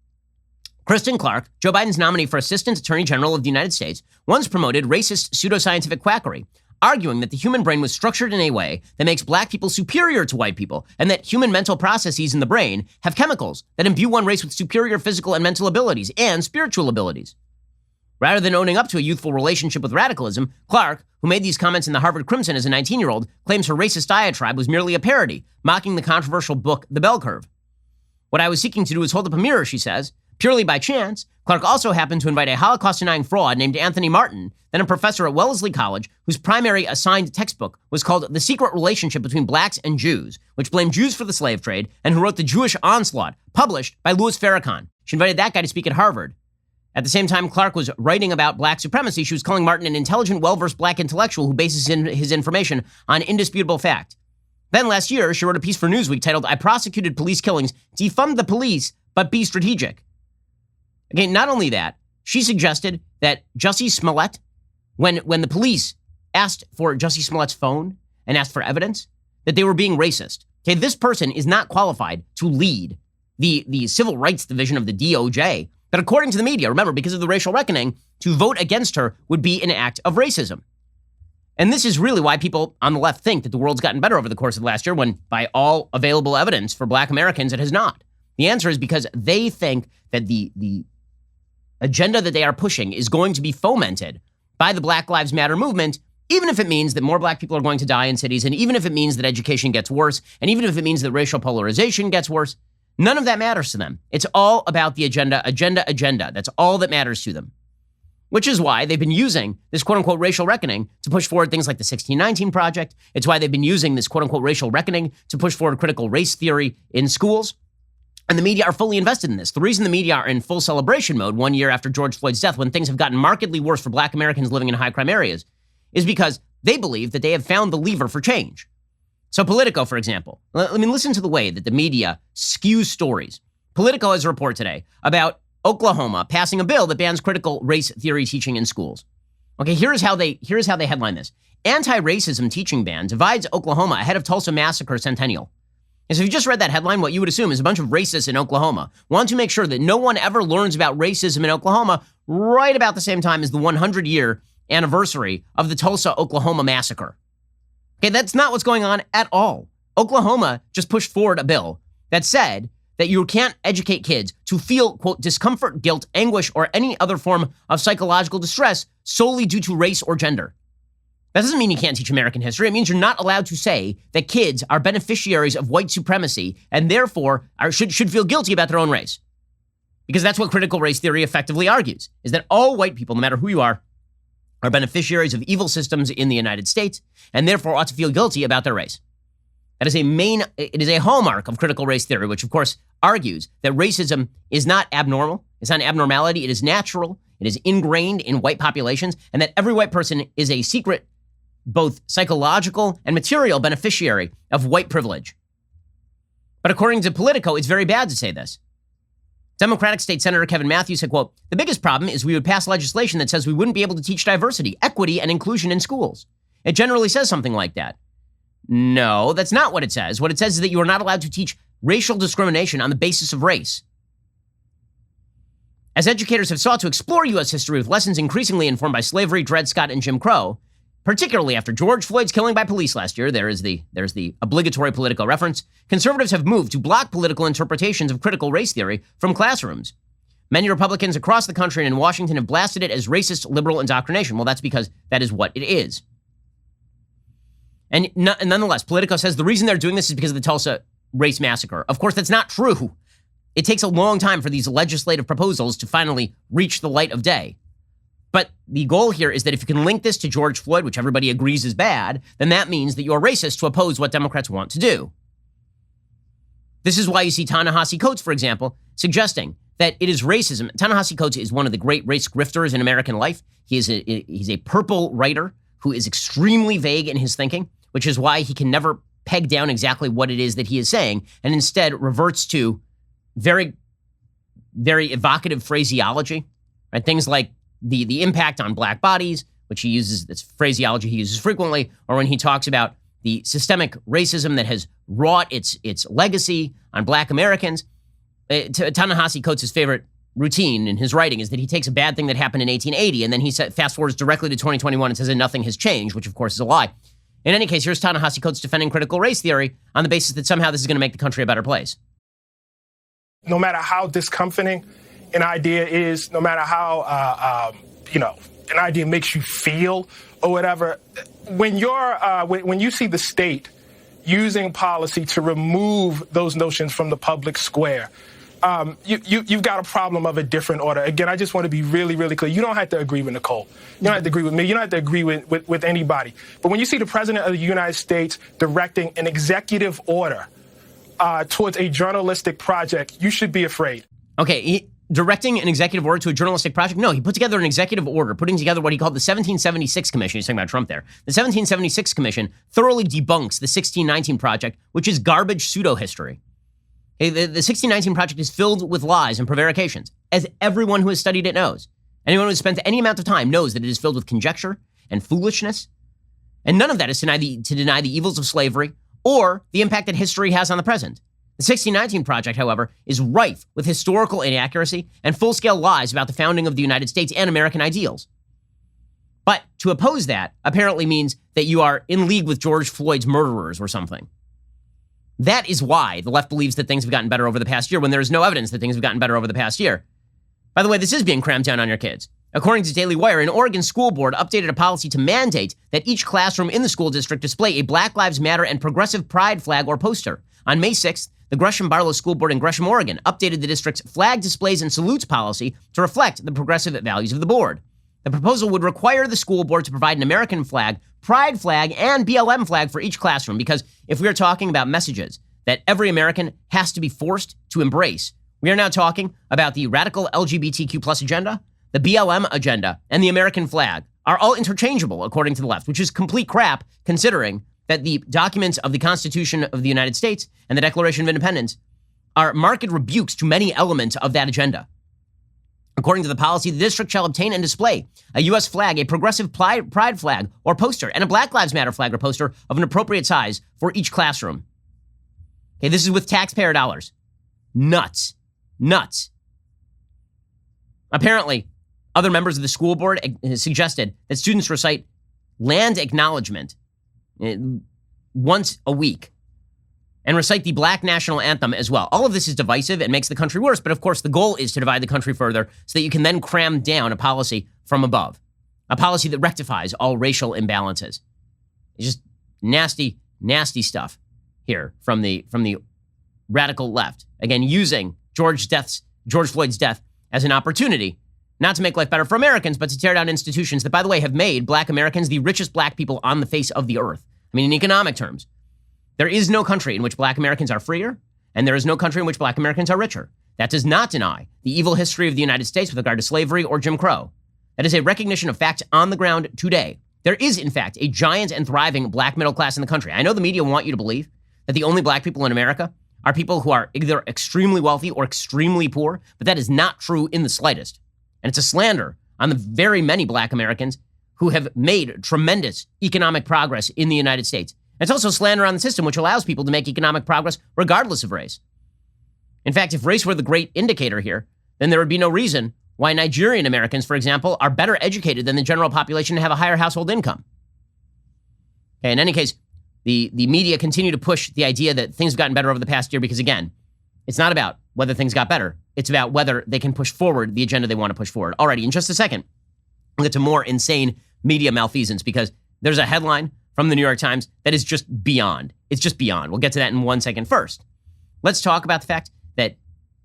Kristen Clark, Joe Biden's nominee for Assistant Attorney General of the United States, once promoted racist pseudoscientific quackery, arguing that the human brain was structured in a way that makes black people superior to white people, and that human mental processes in the brain have chemicals that imbue one race with superior physical and mental abilities and spiritual abilities. Rather than owning up to a youthful relationship with radicalism, Clark, who made these comments in the Harvard Crimson as a 19-year-old, claims her racist diatribe was merely a parody, mocking the controversial book The Bell Curve. What I was seeking to do was hold up a mirror, she says. Purely by chance, Clark also happened to invite a Holocaust-denying fraud named Anthony Martin, then a professor at Wellesley College, whose primary assigned textbook was called The Secret Relationship Between Blacks and Jews, which blamed Jews for the slave trade, and who wrote The Jewish Onslaught, published by Louis Farrakhan. She invited that guy to speak at Harvard. At the same time Clark was writing about black supremacy, she was calling Martin an intelligent, well-versed black intellectual who bases his information on indisputable fact. Then last year, she wrote a piece for Newsweek titled, I Prosecuted Police Killings, Defund the Police, but Be Strategic. Again, not only that, she suggested that Jussie Smollett, when the police asked for Jussie Smollett's phone and asked for evidence, that they were being racist. Okay, this person is not qualified to lead the Civil Rights Division of the DOJ. But according to the media, remember, because of the racial reckoning, to vote against her would be an act of racism. And this is really why people on the left think that the world's gotten better over the course of the last year, when by all available evidence for black Americans, it has not. The answer is because they think that the agenda that they are pushing is going to be fomented by the Black Lives Matter movement, even if it means that more black people are going to die in cities, and even if it means that education gets worse, and even if it means that racial polarization gets worse. None of that matters to them. It's all about the agenda. That's all that matters to them. Which is why they've been using this quote-unquote racial reckoning to push forward things like the 1619 Project. It's why they've been using this quote-unquote racial reckoning to push forward critical race theory in schools. And the media are fully invested in this. The reason the media are in full celebration mode 1 year after George Floyd's death, when things have gotten markedly worse for black Americans living in high-crime areas, is because they believe that they have found the lever for change. So Politico, for example, listen to the way that the media skews stories. Politico has a report today about Oklahoma passing a bill that bans critical race theory teaching in schools. Okay, here's how they headline this. Anti-racism teaching ban divides Oklahoma ahead of Tulsa massacre centennial. And so if you just read that headline, what you would assume is a bunch of racists in Oklahoma want to make sure that no one ever learns about racism in Oklahoma right about the same time as the 100-year anniversary of the Tulsa, Oklahoma massacre. Okay, that's not what's going on at all. Oklahoma just pushed forward a bill that said that you can't educate kids to feel, quote, discomfort, guilt, anguish, or any other form of psychological distress solely due to race or gender. That doesn't mean you can't teach American history. It means you're not allowed to say that kids are beneficiaries of white supremacy and therefore should feel guilty about their own race. Because that's what critical race theory effectively argues, is that all white people, no matter who you are beneficiaries of evil systems in the United States and therefore ought to feel guilty about their race. It is a hallmark of critical race theory, which of course argues that racism is not abnormal. It's not an abnormality. It is natural. It is ingrained in white populations, and that every white person is a secret, both psychological and material beneficiary of white privilege. But according to Politico, it's very bad to say this. Democratic State Senator Kevin Matthews said, quote, "The biggest problem is we would pass legislation that says we wouldn't be able to teach diversity, equity, and inclusion in schools." It generally says something like that. No, that's not what it says. What it says is that you are not allowed to teach racial discrimination on the basis of race. As educators have sought to explore U.S. history with lessons increasingly informed by slavery, Dred Scott, and Jim Crow, particularly after George Floyd's killing by police last year, there's the obligatory Politico reference, conservatives have moved to block political interpretations of critical race theory from classrooms. Many Republicans across the country and in Washington have blasted it as racist liberal indoctrination. Well, that's because that is what it is. And nonetheless, Politico says the reason they're doing this is because of the Tulsa race massacre. Of course, that's not true. It takes a long time for these legislative proposals to finally reach the light of day. But the goal here is that if you can link this to George Floyd, which everybody agrees is bad, then that means that you're racist to oppose what Democrats want to do. This is why you see Ta-Nehisi Coates, for example, suggesting that it is racism. Ta-Nehisi Coates is one of the great race grifters in American life. He's a purple writer who is extremely vague in his thinking, which is why he can never peg down exactly what it is that he is saying, and instead reverts to very, very evocative phraseology, right? Things like the impact on black bodies, which he uses, this phraseology he uses frequently, or when he talks about the systemic racism that has wrought its legacy on black Americans. Ta-Nehisi Coates' favorite routine in his writing is that he takes a bad thing that happened in 1880 and then he fast forwards directly to 2021 and says that nothing has changed, which of course is a lie. In any case, here's Ta-Nehisi Coates defending critical race theory on the basis that somehow this is going to make the country a better place. No matter how discomforting an idea is, no matter how, an idea makes you feel or whatever, when you see the state using policy to remove those notions from the public square, you've got a problem of a different order. Again, I just want to be really, really clear. You don't have to agree with Nicole. You don't have to agree with me. You don't have to agree with anybody. But when you see the president of the United States directing an executive order towards a journalistic project, you should be afraid. Okay, directing an executive order to a journalistic project? No, he put together an executive order, putting together what he called the 1776 Commission. He's talking about Trump there. The 1776 Commission thoroughly debunks the 1619 Project, which is garbage pseudo-history. The 1619 Project is filled with lies and prevarications, as everyone who has studied it knows. Anyone who has spent any amount of time knows that it is filled with conjecture and foolishness. And none of that is to deny the evils of slavery or the impact that history has on the present. The 1619 Project, however, is rife with historical inaccuracy and full-scale lies about the founding of the United States and American ideals. But to oppose that apparently means that you are in league with George Floyd's murderers or something. That is why the left believes that things have gotten better over the past year when there is no evidence that things have gotten better over the past year. By the way, this is being crammed down on your kids. According to Daily Wire, an Oregon school board updated a policy to mandate that each classroom in the school district display a Black Lives Matter and progressive pride flag or poster. On May 6th, the Gresham-Barlow School Board in Gresham, Oregon, updated the district's flag displays and salutes policy to reflect the progressive values of the board. The proposal would require the school board to provide an American flag, pride flag, and BLM flag for each classroom, because if we are talking about messages that every American has to be forced to embrace, we are now talking about the radical LGBTQ plus agenda, the BLM agenda, and the American flag are all interchangeable, according to the left, which is complete crap, considering that the documents of the Constitution of the United States and the Declaration of Independence are marked rebukes to many elements of that agenda. According to the policy, the district shall obtain and display a U.S. flag, a progressive pride flag or poster, and a Black Lives Matter flag or poster of an appropriate size for each classroom. Okay, this is with taxpayer dollars. Nuts. Nuts. Apparently, other members of the school board suggested that students recite land acknowledgement once a week and recite the Black National Anthem as well. All of this is divisive and makes the country worse, but of course the goal is to divide the country further so that you can then cram down a policy from above, a policy that rectifies all racial imbalances. It's just nasty, nasty stuff here from the radical left. Again, using George Floyd's death as an opportunity not to make life better for Americans, but to tear down institutions that, by the way, have made Black Americans the richest Black people on the face of the earth. I mean, in economic terms, there is no country in which Black Americans are freer, and there is no country in which Black Americans are richer. That does not deny the evil history of the United States with regard to slavery or Jim Crow. That is a recognition of facts on the ground today. There is, in fact, a giant and thriving Black middle class in the country. I know the media want you to believe that the only Black people in America are people who are either extremely wealthy or extremely poor, but that is not true in the slightest. And it's a slander on the very many black Americans who have made tremendous economic progress in the United States. It's also slander on the system, which allows people to make economic progress regardless of race. In fact, if race were the great indicator here, then there would be no reason why Nigerian Americans, for example, are better educated than the general population and have a higher household income. Okay, in any case, the media continue to push the idea that things have gotten better over the past year because, again, it's not about whether things got better. It's about whether they can push forward the agenda they want to push forward. Alrighty, in just a second, we'll get to more insane media malfeasance because there's a headline from the New York Times that is just beyond. It's just beyond. We'll get to that in 1 second. First, let's talk about the fact that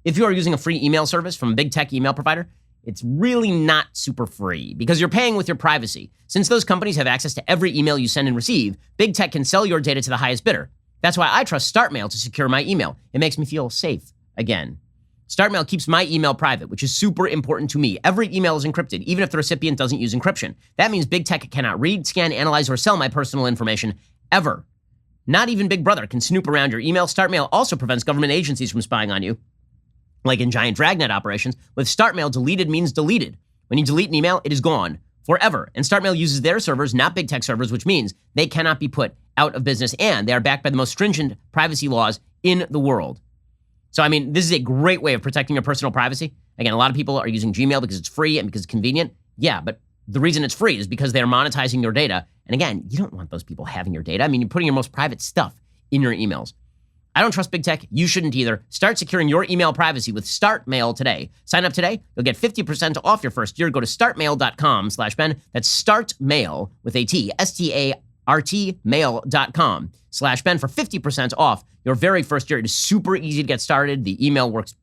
if you are using a free email service from a big tech email provider, it's really not super free because you're paying with your privacy. Since those companies have access to every email you send and receive, big tech can sell your data to the highest bidder. That's why I trust StartMail to secure my email. It makes me feel safe again. StartMail keeps my email private, which is super important to me. Every email is encrypted, even if the recipient doesn't use encryption. That means big tech cannot read, scan, analyze, or sell my personal information ever. Not even Big Brother can snoop around your email. StartMail also prevents government agencies from spying on you. Like in giant dragnet operations, with StartMail, deleted means deleted. When you delete an email, it is gone forever. And StartMail uses their servers, not big tech servers, which means they cannot be put out of business. And they are backed by the most stringent privacy laws in the world. So, I mean, this is a great way of protecting your personal privacy. Again, a lot of people are using Gmail because it's free and because it's convenient. Yeah, but the reason it's free is because they're monetizing your data. And again, you don't want those people having your data. I mean, you're putting your most private stuff in your emails. I don't trust big tech. You shouldn't either. Start securing your email privacy with StartMail today. Sign up today. You'll get 50% off your first year. Go to startmail.com/Ben. That's StartMail with a T, START mail.com/Ben for 50% off your very first year. It is super easy to get started. The email works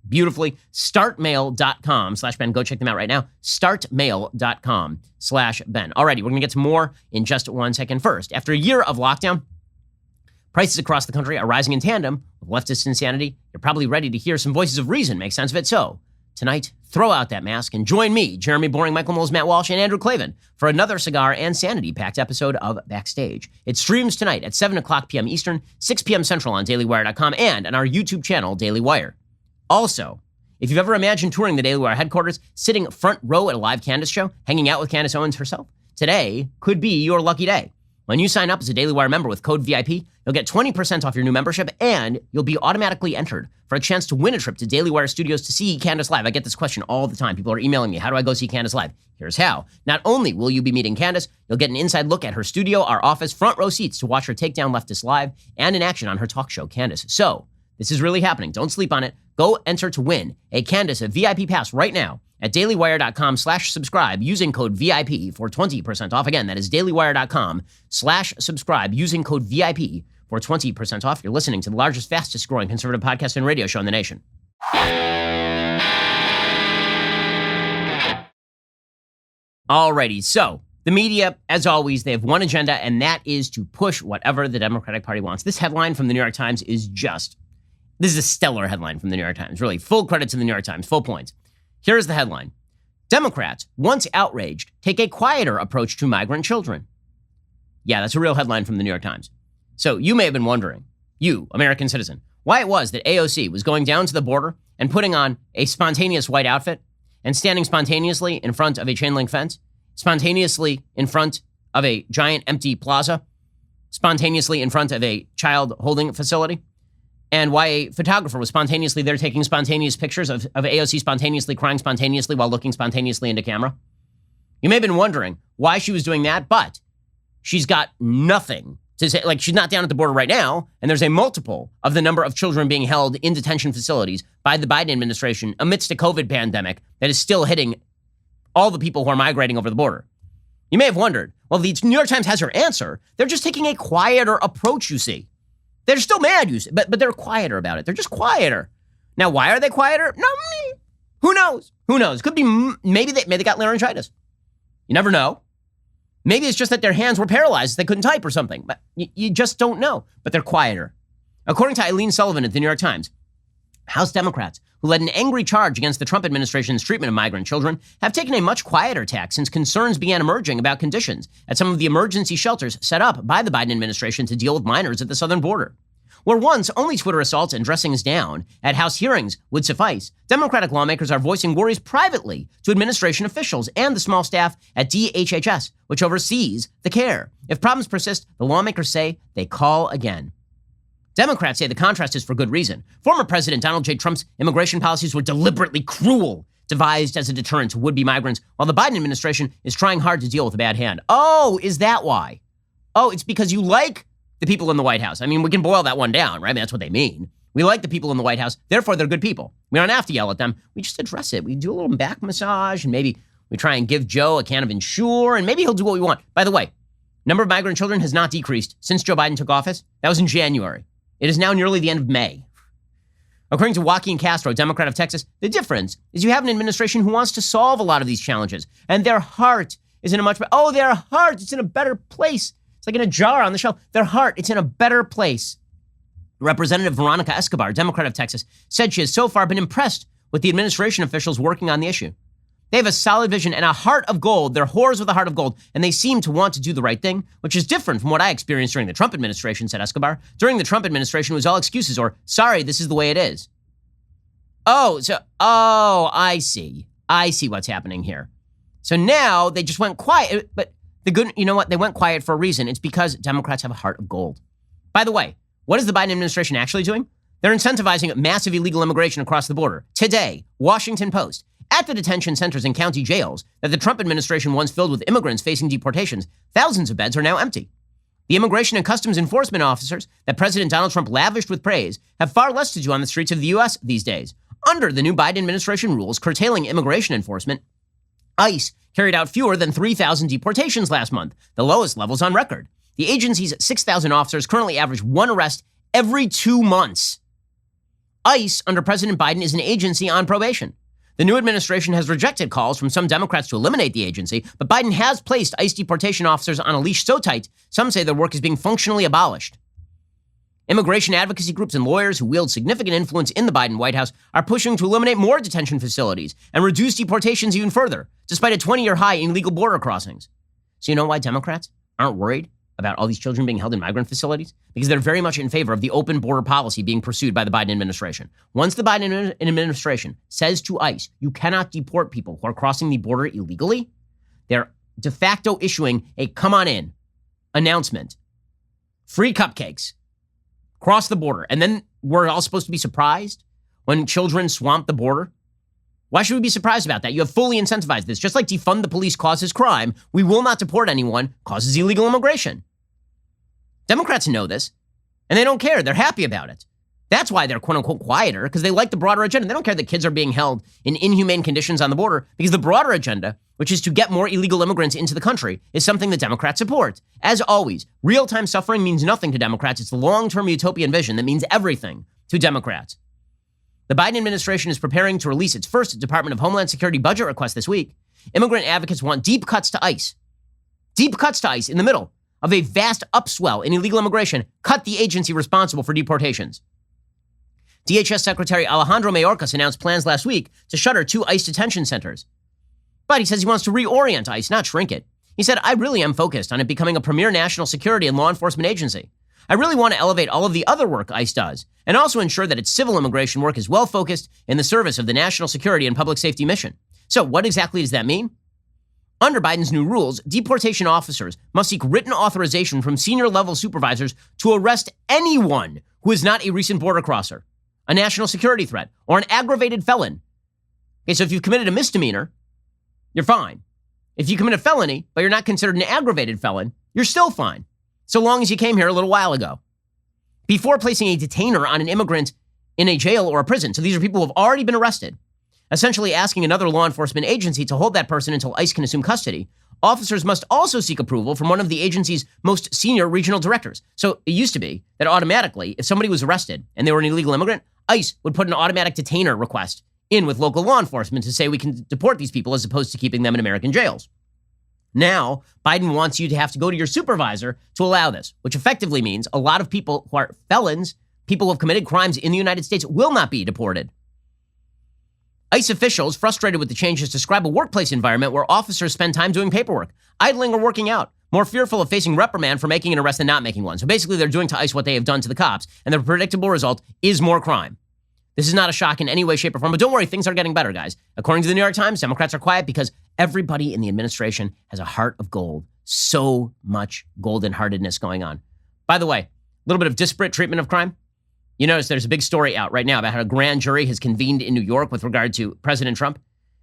beautifully. Startmail.com/Ben. Go check them out right now. Startmail.com/Ben. Alrighty, we're going to get to more in just 1 second. First, after a year of lockdown, prices across the country are rising in tandem with leftist insanity. You're probably ready to hear some voices of reason make sense of it. So, tonight, throw out that mask and join me, Jeremy Boring, Michael Knowles, Matt Walsh, and Andrew Klavan for another cigar and sanity-packed episode of Backstage. It streams tonight at 7 o'clock p.m. Eastern, 6 p.m. Central on dailywire.com and on our YouTube channel, Daily Wire. Also, if you've ever imagined touring the Daily Wire headquarters, sitting front row at a live Candace show, hanging out with Candace Owens herself, today could be your lucky day. When you sign up as a Daily Wire member with code VIP, you'll get 20% off your new membership, and you'll be automatically entered for a chance to win a trip to Daily Wire Studios to see Candace live. I get this question all the time. People are emailing me, how do I go see Candace live? Here's how. Not only will you be meeting Candace, you'll get an inside look at her studio, our office, front row seats to watch her take down leftists live, and in action on her talk show, Candace. So, this is really happening. Don't sleep on it. Go enter to win a Candace VIP pass right now at dailywire.com/subscribe using code VIP for 20% off. Again, that is dailywire.com/subscribe using code VIP for 20% off. You're listening to the largest, fastest growing conservative podcast and radio show in the nation. Alrighty, so the media, as always, they have one agenda, and that is to push whatever the Democratic Party wants. This headline from the New York Times is this is a stellar headline from the New York Times. Really, full credit to the New York Times, full points. Here's the headline. Democrats, once outraged, take a quieter approach to migrant children. Yeah, that's a real headline from the New York Times. So you may have been wondering, you, American citizen, why it was that AOC was going down to the border and putting on a spontaneous white outfit and standing spontaneously in front of a chain link fence, spontaneously in front of a giant empty plaza, spontaneously in front of a child holding facility, and why a photographer was spontaneously there taking spontaneous pictures of AOC spontaneously crying spontaneously while looking spontaneously into camera. You may have been wondering why she was doing that, but she's got nothing to say. Like, she's not down at the border right now, and there's a multiple of the number of children being held in detention facilities by the Biden administration amidst a COVID pandemic that is still hitting all the people who are migrating over the border. You may have wondered, well, the New York Times has her answer. They're just taking a quieter approach, you see. They're still mad, but they're quieter about it. They're just quieter. Now, why are they quieter? No, who knows? Who knows? Could be maybe they got laryngitis. You never know. Maybe it's just that their hands were paralyzed. They couldn't type or something. But you just don't know. But they're quieter. According to Eileen Sullivan at the New York Times, House Democrats, who led an angry charge against the Trump administration's treatment of migrant children, have taken a much quieter tack since concerns began emerging about conditions at some of the emergency shelters set up by the Biden administration to deal with minors at the southern border. Where once only Twitter assaults and dressings down at House hearings would suffice, Democratic lawmakers are voicing worries privately to administration officials and the small staff at DHHS, which oversees the care. If problems persist, the lawmakers say they call again. Democrats say the contrast is for good reason. Former President Donald J. Trump's immigration policies were deliberately cruel, devised as a deterrent to would-be migrants, while the Biden administration is trying hard to deal with a bad hand. Oh, is that why? Oh, it's because you like the people in the White House. I mean, we can boil that one down, right? I mean, that's what they mean. We like the people in the White House, therefore they're good people. We don't have to yell at them. We just address it. We do a little back massage, and maybe we try and give Joe a can of Ensure, and maybe he'll do what we want. By the way, number of migrant children has not decreased since Joe Biden took office. That was in January. It is now nearly the end of May. According to Joaquin Castro, Democrat of Texas, the difference is you have an administration who wants to solve a lot of these challenges, and their heart is in a much better, their heart, it's in a better place. It's like in a jar on the shelf. Their heart, it's in a better place. Representative Veronica Escobar, Democrat of Texas, said she has so far been impressed with the administration officials working on the issue. They have a solid vision and a heart of gold. They're whores with a heart of gold, and they seem to want to do the right thing, which is different from what I experienced during the Trump administration, said Escobar. During the Trump administration, it was all excuses or, sorry, this is the way it is. I see. I see what's happening here. So now they just went quiet, but you know what? They went quiet for a reason. It's because Democrats have a heart of gold. By the way, what is the Biden administration actually doing? They're incentivizing massive illegal immigration across the border. Today, Washington Post. At the detention centers and county jails that the Trump administration once filled with immigrants facing deportations, thousands of beds are now empty. The immigration and customs enforcement officers that President Donald Trump lavished with praise have far less to do on the streets of the U.S. these days. Under the new Biden administration rules curtailing immigration enforcement, ICE carried out fewer than 3,000 deportations last month, the lowest levels on record. The agency's 6,000 officers currently average one arrest every 2 months. ICE, under President Biden, is an agency on probation. The new administration has rejected calls from some Democrats to eliminate the agency, but Biden has placed ICE deportation officers on a leash so tight, some say their work is being functionally abolished. Immigration advocacy groups and lawyers who wield significant influence in the Biden White House are pushing to eliminate more detention facilities and reduce deportations even further, despite a 20-year high in illegal border crossings. So you know why Democrats aren't worried about all these children being held in migrant facilities? Because they're very much in favor of the open border policy being pursued by the Biden administration. Once the Biden administration says to ICE, you cannot deport people who are crossing the border illegally, they're de facto issuing a come on in announcement. Free cupcakes. Cross the border. And then we're all supposed to be surprised when children swamp the border? Why should we be surprised about that? You have fully incentivized this. Just like defund the police causes crime, we will not deport anyone causes illegal immigration. Democrats know this, and they don't care. They're happy about it. That's why they're quote-unquote quieter, because they like the broader agenda. They don't care that kids are being held in inhumane conditions on the border, because the broader agenda, which is to get more illegal immigrants into the country, is something that Democrats support. As always, real-time suffering means nothing to Democrats. It's the long-term utopian vision that means everything to Democrats. The Biden administration is preparing to release its first Department of Homeland Security budget request this week. Immigrant advocates want deep cuts to ICE. Deep cuts to ICE in the middle of a vast upswell in illegal immigration. Cut the agency responsible for deportations. DHS Secretary Alejandro Mayorkas announced plans last week to shutter 2 ICE detention centers. But he says he wants to reorient ICE, not shrink it. He said, I really am focused on it becoming a premier national security and law enforcement agency. I really want to elevate all of the other work ICE does, and also ensure that its civil immigration work is well focused in the service of the national security and public safety mission. So what exactly does that mean? Under Biden's new rules, deportation officers must seek written authorization from senior level supervisors to arrest anyone who is not a recent border crosser, a national security threat, or an aggravated felon. Okay, so if you've committed a misdemeanor, you're fine. If you commit a felony, but you're not considered an aggravated felon, you're still fine, so long as you came here a little while ago. Before placing a detainer on an immigrant in a jail or a prison, so these are people who have already been arrested, essentially asking another law enforcement agency to hold that person until ICE can assume custody, officers must also seek approval from one of the agency's most senior regional directors. So it used to be that automatically, if somebody was arrested and they were an illegal immigrant, ICE would put an automatic detainer request in with local law enforcement to say we can deport these people as opposed to keeping them in American jails. Now, Biden wants you to have to go to your supervisor to allow this, which effectively means a lot of people who are felons, people who have committed crimes in the United States, will not be deported. ICE officials, frustrated with the changes, describe a workplace environment where officers spend time doing paperwork, idling or working out. more fearful of facing reprimand for making an arrest than not making one. So basically, they're doing to ICE what they have done to the cops, and the predictable result is more crime. This is not a shock in any way, shape, or form, but don't worry, things are getting better, guys. According to the New York Times, Democrats are quiet because everybody in the administration has a heart of gold. So much golden-heartedness going on. By the way, a little bit of disparate treatment of crime. You notice there's a big story out right now about how a grand jury has convened in New York with regard to President Trump,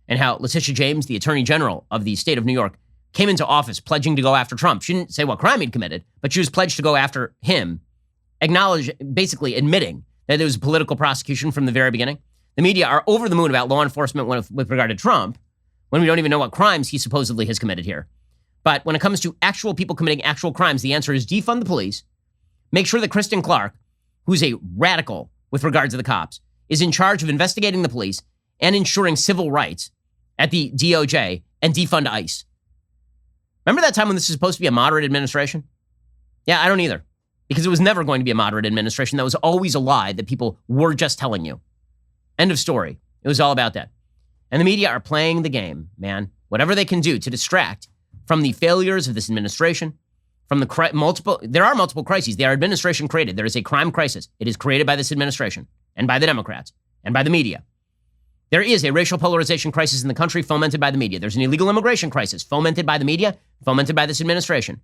and how Letitia James, the Attorney General of the state of New York, came into office pledging to go after Trump. She didn't say what crime he'd committed, but she was pledged to go after him, basically admitting that there was a political prosecution from the very beginning. The media are over the moon about law enforcement with regard to Trump, when we don't even know what crimes he supposedly has committed here. But when it comes to actual people committing actual crimes, the answer is defund the police, make sure that Kristen Clark, who's a radical with regard to the cops, is in charge of investigating the police and ensuring civil rights at the DOJ, and defund ICE. Remember that time when this was supposed to be a moderate administration? Yeah, I don't either. Because it was never going to be a moderate administration. That was always a lie that people were just telling you. End of story. It was all about that. And the media are playing the game, man. Whatever they can do to distract from the failures of this administration, from the there are multiple crises. They are administration created. There is a crime crisis. It is created by this administration and by the Democrats and by the media. There is a racial polarization crisis in the country fomented by the media. There's an illegal immigration crisis fomented by the media, fomented by this administration.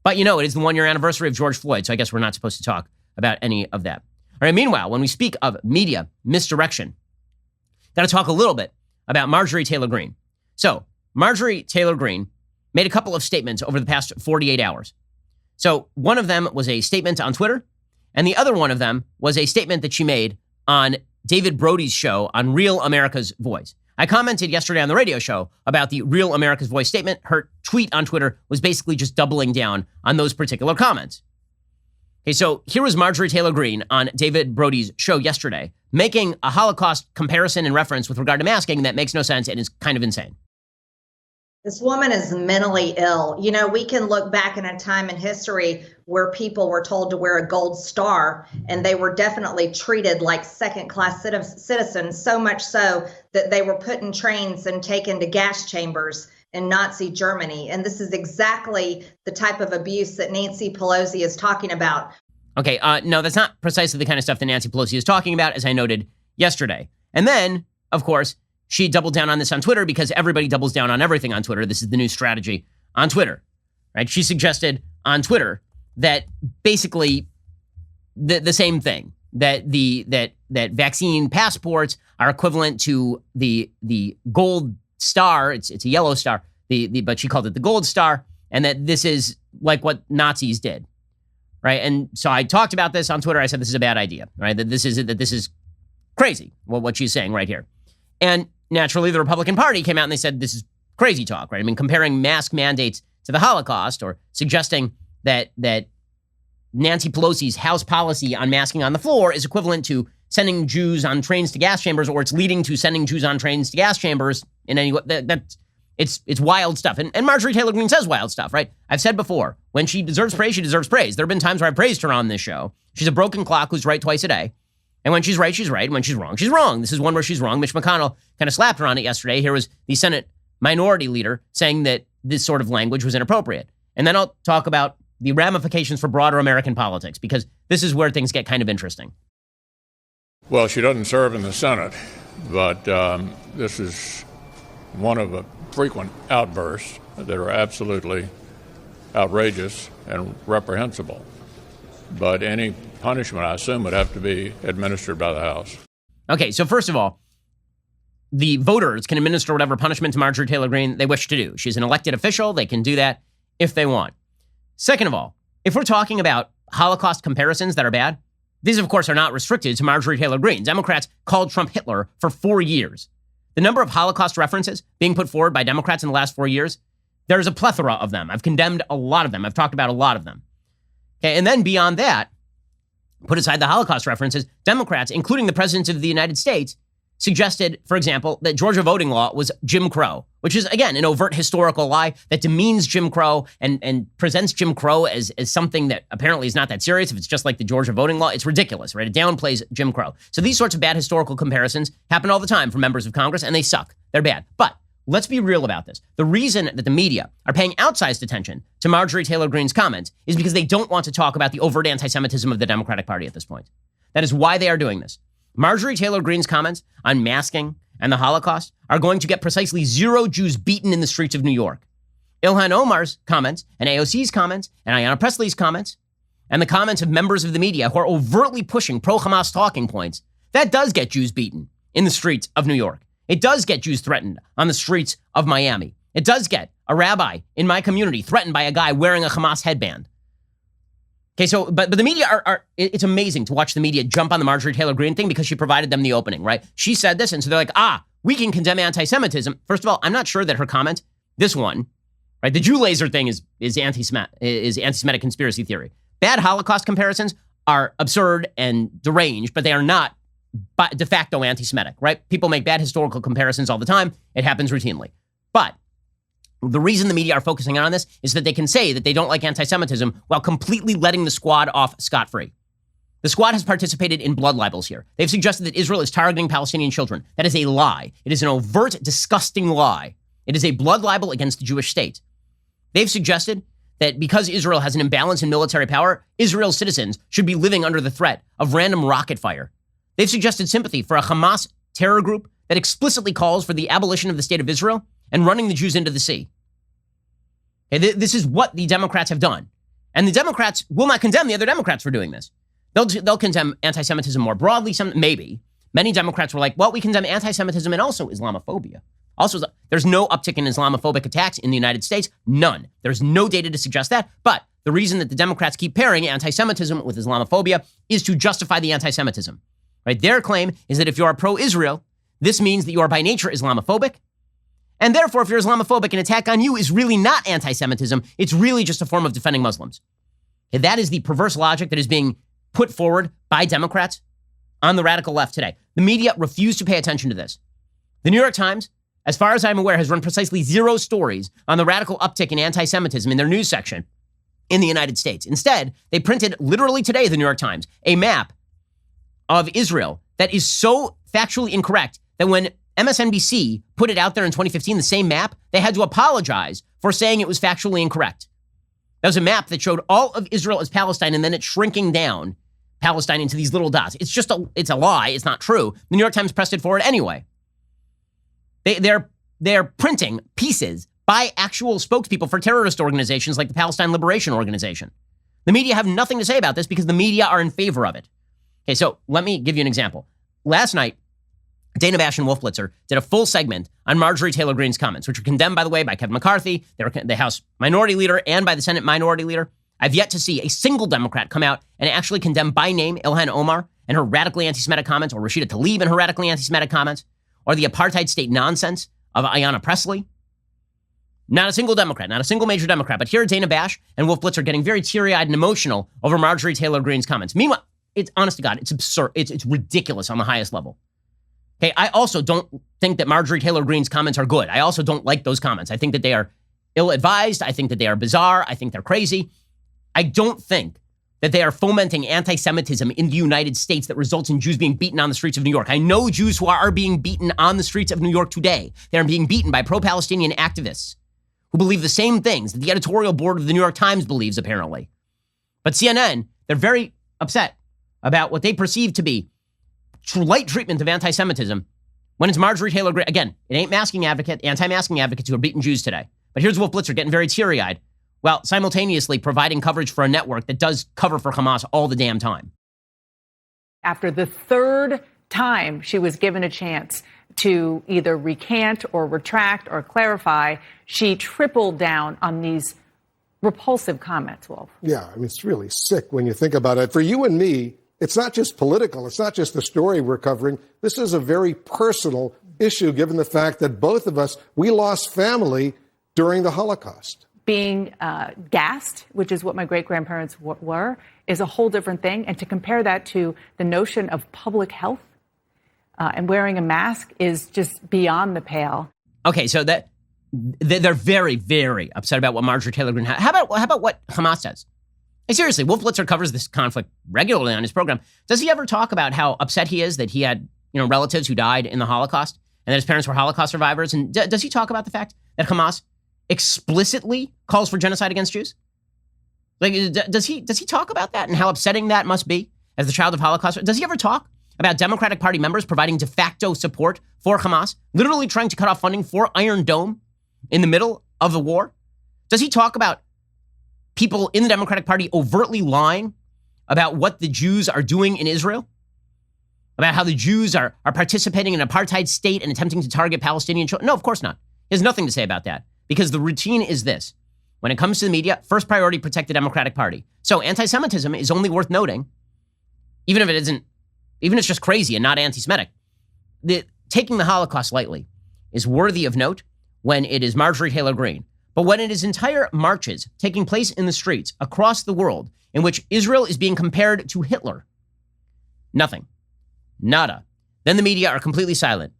But you know, it is the one-year anniversary of George Floyd, so I guess we're not supposed to talk about any of that. All right, meanwhile, when we speak of media misdirection, got to talk a little bit about Marjorie Taylor Greene. So, Marjorie Taylor Greene made a couple of statements over the past 48 hours. So, one of them was a statement on Twitter, and the other one of them was a statement that she made on David Brody's show on Real America's Voice. I commented yesterday on the radio show about the Real America's Voice statement. Her tweet on Twitter was basically just doubling down on those particular comments. Okay, so here was Marjorie Taylor Greene on David Brody's show yesterday, making a Holocaust comparison and reference with regard to masking that makes no sense and is kind of insane. This woman is mentally ill. You know, we can look back in a time in history where people were told to wear a gold star, and they were definitely treated like second-class citizens, so much so that they were put in trains and taken to gas chambers in Nazi Germany. And this is exactly the type of abuse that Nancy Pelosi is talking about. Okay, no, that's not precisely the kind of stuff that Nancy Pelosi is talking about, as I noted yesterday. And then, of course, she doubled down on this on Twitter because everybody doubles down on everything on Twitter. This is the new strategy on Twitter, right? She suggested on Twitter that basically the same thing, that that vaccine passports are equivalent to the gold star. It's a yellow star, but she called it the gold star, and that this is like what Nazis did, right? And so I talked about this on Twitter. I said this is a bad idea, right? That this is crazy. Well, what she's saying right here. And naturally, the Republican Party came out and they said this is crazy talk, right? I mean, comparing mask mandates to the Holocaust, or suggesting that Nancy Pelosi's House policy on masking on the floor is equivalent to sending Jews on trains to gas chambers, or it's leading to sending Jews on trains to gas chambers in any way. It's wild stuff. And Marjorie Taylor Greene says wild stuff, right? I've said before, when she deserves praise, she deserves praise. There have been times where I've praised her on this show. She's a broken clock who's right twice a day. And when she's right, she's right. And when she's wrong, she's wrong. This is one where she's wrong. Mitch McConnell kind of slapped her on it yesterday. Here was the Senate minority leader saying that this sort of language was inappropriate. And then I'll talk about the ramifications for broader American politics, because this is where things get kind of interesting. Well, she doesn't serve in the Senate, but this is one of the frequent outbursts that are absolutely outrageous and reprehensible. But any punishment, I assume, would have to be administered by the House. Okay, so first of all, the voters can administer whatever punishment to Marjorie Taylor Greene they wish to do. She's an elected official. They can do that if they want. Second of all, if we're talking about Holocaust comparisons that are bad, these, of course, are not restricted to Marjorie Taylor Greene. Democrats called Trump Hitler for 4 years. The number of Holocaust references being put forward by Democrats in the last 4 years, there's a plethora of them. I've condemned a lot of them. I've talked about a lot of them. Okay, and then beyond that, put aside the Holocaust references, Democrats, including the President of the United States, suggested, for example, that Georgia voting law was Jim Crow, which is, again, an overt historical lie that demeans Jim Crow and presents Jim Crow as something that apparently is not that serious. If it's just like the Georgia voting law, it's ridiculous, right? It downplays Jim Crow. So these sorts of bad historical comparisons happen all the time from members of Congress, and they suck. They're bad. But let's be real about this. The reason that the media are paying outsized attention to Marjorie Taylor Greene's comments is because they don't want to talk about the overt anti-Semitism of the Democratic Party at this point. That is why they are doing this. Marjorie Taylor Greene's comments on masking and the Holocaust are going to get precisely 0 Jews beaten in the streets of New York. Ilhan Omar's comments and AOC's comments and Ayanna Pressley's comments and the comments of members of the media who are overtly pushing pro-Hamas talking points, that does get Jews beaten in the streets of New York. It does get Jews threatened on the streets of Miami. It does get a rabbi in my community threatened by a guy wearing a Hamas headband. Okay, so, but the media it's amazing to watch the media jump on the Marjorie Taylor Greene thing because she provided them the opening, right? She said this, and so they're like, we can condemn anti-Semitism. First of all, I'm not sure that her comment, this one, right, the Jew laser thing is anti-Semitic conspiracy theory. Bad Holocaust comparisons are absurd and deranged, but they are not de facto anti-Semitic, right? People make bad historical comparisons all the time. It happens routinely. But the reason the media are focusing on this is that they can say that they don't like anti-Semitism while completely letting the squad off scot-free. The squad has participated in blood libels here. They've suggested that Israel is targeting Palestinian children. That is a lie. It is an overt, disgusting lie. It is a blood libel against the Jewish state. They've suggested that because Israel has an imbalance in military power, Israel's citizens should be living under the threat of random rocket fire. They've suggested sympathy for a Hamas terror group that explicitly calls for the abolition of the state of Israel and running the Jews into the sea. Okay, this is what the Democrats have done. And the Democrats will not condemn the other Democrats for doing this. They'll condemn anti-Semitism more broadly, maybe. Many Democrats were like, well, we condemn anti-Semitism and also Islamophobia. Also, there's no uptick in Islamophobic attacks in the United States. None. There's no data to suggest that. But the reason that the Democrats keep pairing anti-Semitism with Islamophobia is to justify the anti-Semitism. Right? Their claim is that if you are pro-Israel, this means that you are by nature Islamophobic. And therefore, if you're Islamophobic, an attack on you is really not anti-Semitism. It's really just a form of defending Muslims. And that is the perverse logic that is being put forward by Democrats on the radical left today. The media refuse to pay attention to this. The New York Times, as far as I'm aware, has run precisely 0 stories on the radical uptick in anti-Semitism in their news section in the United States. Instead, they printed literally today, the New York Times, a map of Israel that is so factually incorrect that when MSNBC put it out there in 2015, the same map, they had to apologize for saying it was factually incorrect. That was a map that showed all of Israel as Palestine and then it's shrinking down Palestine into these little dots. It's a lie. It's not true. The New York Times pressed it forward anyway. They're printing pieces by actual spokespeople for terrorist organizations like the Palestine Liberation Organization. The media have nothing to say about this because the media are in favor of it. Okay, so let me give you an example. Last night, Dana Bash and Wolf Blitzer did a full segment on Marjorie Taylor Greene's comments, which were condemned, by the way, by Kevin McCarthy, the House Minority Leader, and by the Senate Minority Leader. I've yet to see a single Democrat come out and actually condemn by name Ilhan Omar and her radically anti-Semitic comments, or Rashida Tlaib and her radically anti-Semitic comments, or the apartheid state nonsense of Ayanna Pressley. Not a single Democrat, not a single major Democrat. But here are Dana Bash and Wolf Blitzer getting very teary-eyed and emotional over Marjorie Taylor Greene's comments. Meanwhile, it's honest to God, it's absurd. It's ridiculous on the highest level. Okay, I also don't think that Marjorie Taylor Greene's comments are good. I also don't like those comments. I think that they are ill-advised. I think that they are bizarre. I think they're crazy. I don't think that they are fomenting anti-Semitism in the United States that results in Jews being beaten on the streets of New York. I know Jews who are being beaten on the streets of New York today. They are being beaten by pro-Palestinian activists who believe the same things that the editorial board of the New York Times believes, apparently. But CNN, they're very upset about what they perceive to be light treatment of anti-Semitism when it's Marjorie Taylor Greene. Again, it ain't anti-masking advocates who are beating Jews today. But here's Wolf Blitzer getting very teary-eyed while simultaneously providing coverage for a network that does cover for Hamas all the damn time. After the 3rd time she was given a chance to either recant or retract or clarify, she tripled down on these repulsive comments, Wolf. Yeah, I mean, it's really sick when you think about it. For you and me, it's not just political. It's not just the story we're covering. This is a very personal issue, given the fact that both of us, we lost family during the Holocaust. Being gassed, which is what my great-grandparents were, is a whole different thing. And to compare that to the notion of public health and wearing a mask is just beyond the pale. Okay, so that they're very, very upset about what Marjorie Taylor Greene has. How about what Hamas says? Hey, seriously, Wolf Blitzer covers this conflict regularly on his program. Does he ever talk about how upset he is that he had relatives who died in the Holocaust and that his parents were Holocaust survivors? And does he talk about the fact that Hamas explicitly calls for genocide against Jews? Like, does he talk about that and how upsetting that must be as the child of Holocaust? Does he ever talk about Democratic Party members providing de facto support for Hamas, literally trying to cut off funding for Iron Dome in the middle of the war? Does he talk about people in the Democratic Party overtly lying about what the Jews are doing in Israel? About how the Jews are participating in an apartheid state and attempting to target Palestinian children? No, of course not. He has nothing to say about that because the routine is this. When it comes to the media, first priority, protect the Democratic Party. So anti-Semitism is only worth noting, even if it's just crazy and not anti-Semitic. Taking the Holocaust lightly is worthy of note when it is Marjorie Taylor Greene. But when it is entire marches taking place in the streets across the world in which Israel is being compared to Hitler, nothing. Nada. Then the media are completely silent.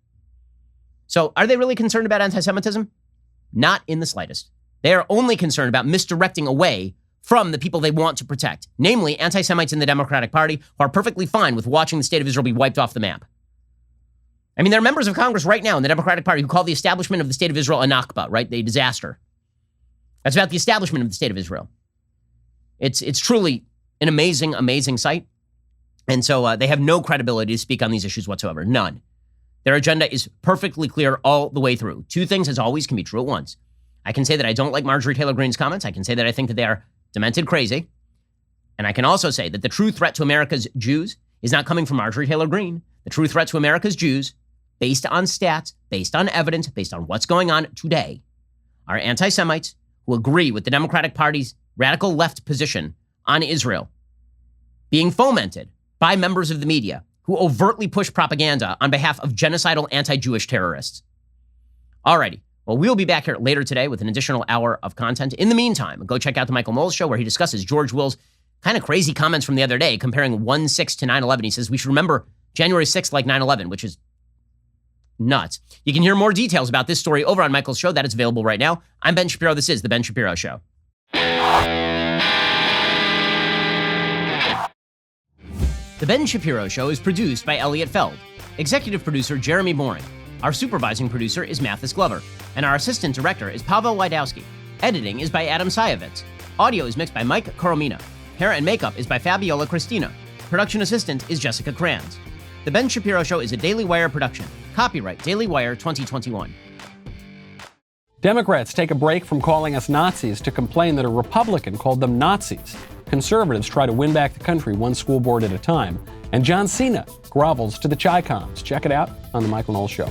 So are they really concerned about anti-Semitism? Not in the slightest. They are only concerned about misdirecting away from the people they want to protect, namely anti-Semites in the Democratic Party who are perfectly fine with watching the state of Israel be wiped off the map. I mean, there are members of Congress right now in the Democratic Party who call the establishment of the state of Israel a Nakba, right? A disaster. That's about the establishment of the state of Israel. It's truly an amazing, amazing sight. And so they have no credibility to speak on these issues whatsoever. None. Their agenda is perfectly clear all the way through. Two things, as always, can be true at once. I can say that I don't like Marjorie Taylor Greene's comments. I can say that I think that they are demented crazy. And I can also say that the true threat to America's Jews is not coming from Marjorie Taylor Greene. The true threat to America's Jews, based on stats, based on evidence, based on what's going on today, are anti-Semites who agree with the Democratic Party's radical left position on Israel, being fomented by members of the media who overtly push propaganda on behalf of genocidal anti-Jewish terrorists. Alrighty. Well, we'll be back here later today with an additional hour of content. In the meantime, go check out the Michael Knowles Show where he discusses George Will's kind of crazy comments from the other day comparing 1/6 to 9/11. He says we should remember January 6th like 9/11, which is nuts. You can hear more details about this story over on Michael's Show. That is available right now. I'm Ben Shapiro. This is The Ben Shapiro Show. The Ben Shapiro Show is produced by Elliot Feld, executive producer Jeremy Boring. Our supervising producer is Mathis Glover, and our assistant director is Pavel Wydowski. Editing is by Adam Sayevitz. Audio is mixed by Mike Coromina. Hair and makeup is by Fabiola Cristina. Production assistant is Jessica Kranz. The Ben Shapiro Show is a Daily Wire production. Copyright Daily Wire 2021. Democrats take a break from calling us Nazis to complain that a Republican called them Nazis. Conservatives try to win back the country one school board at a time. And John Cena grovels to the Chi-Coms. Check it out on The Michael Knowles Show.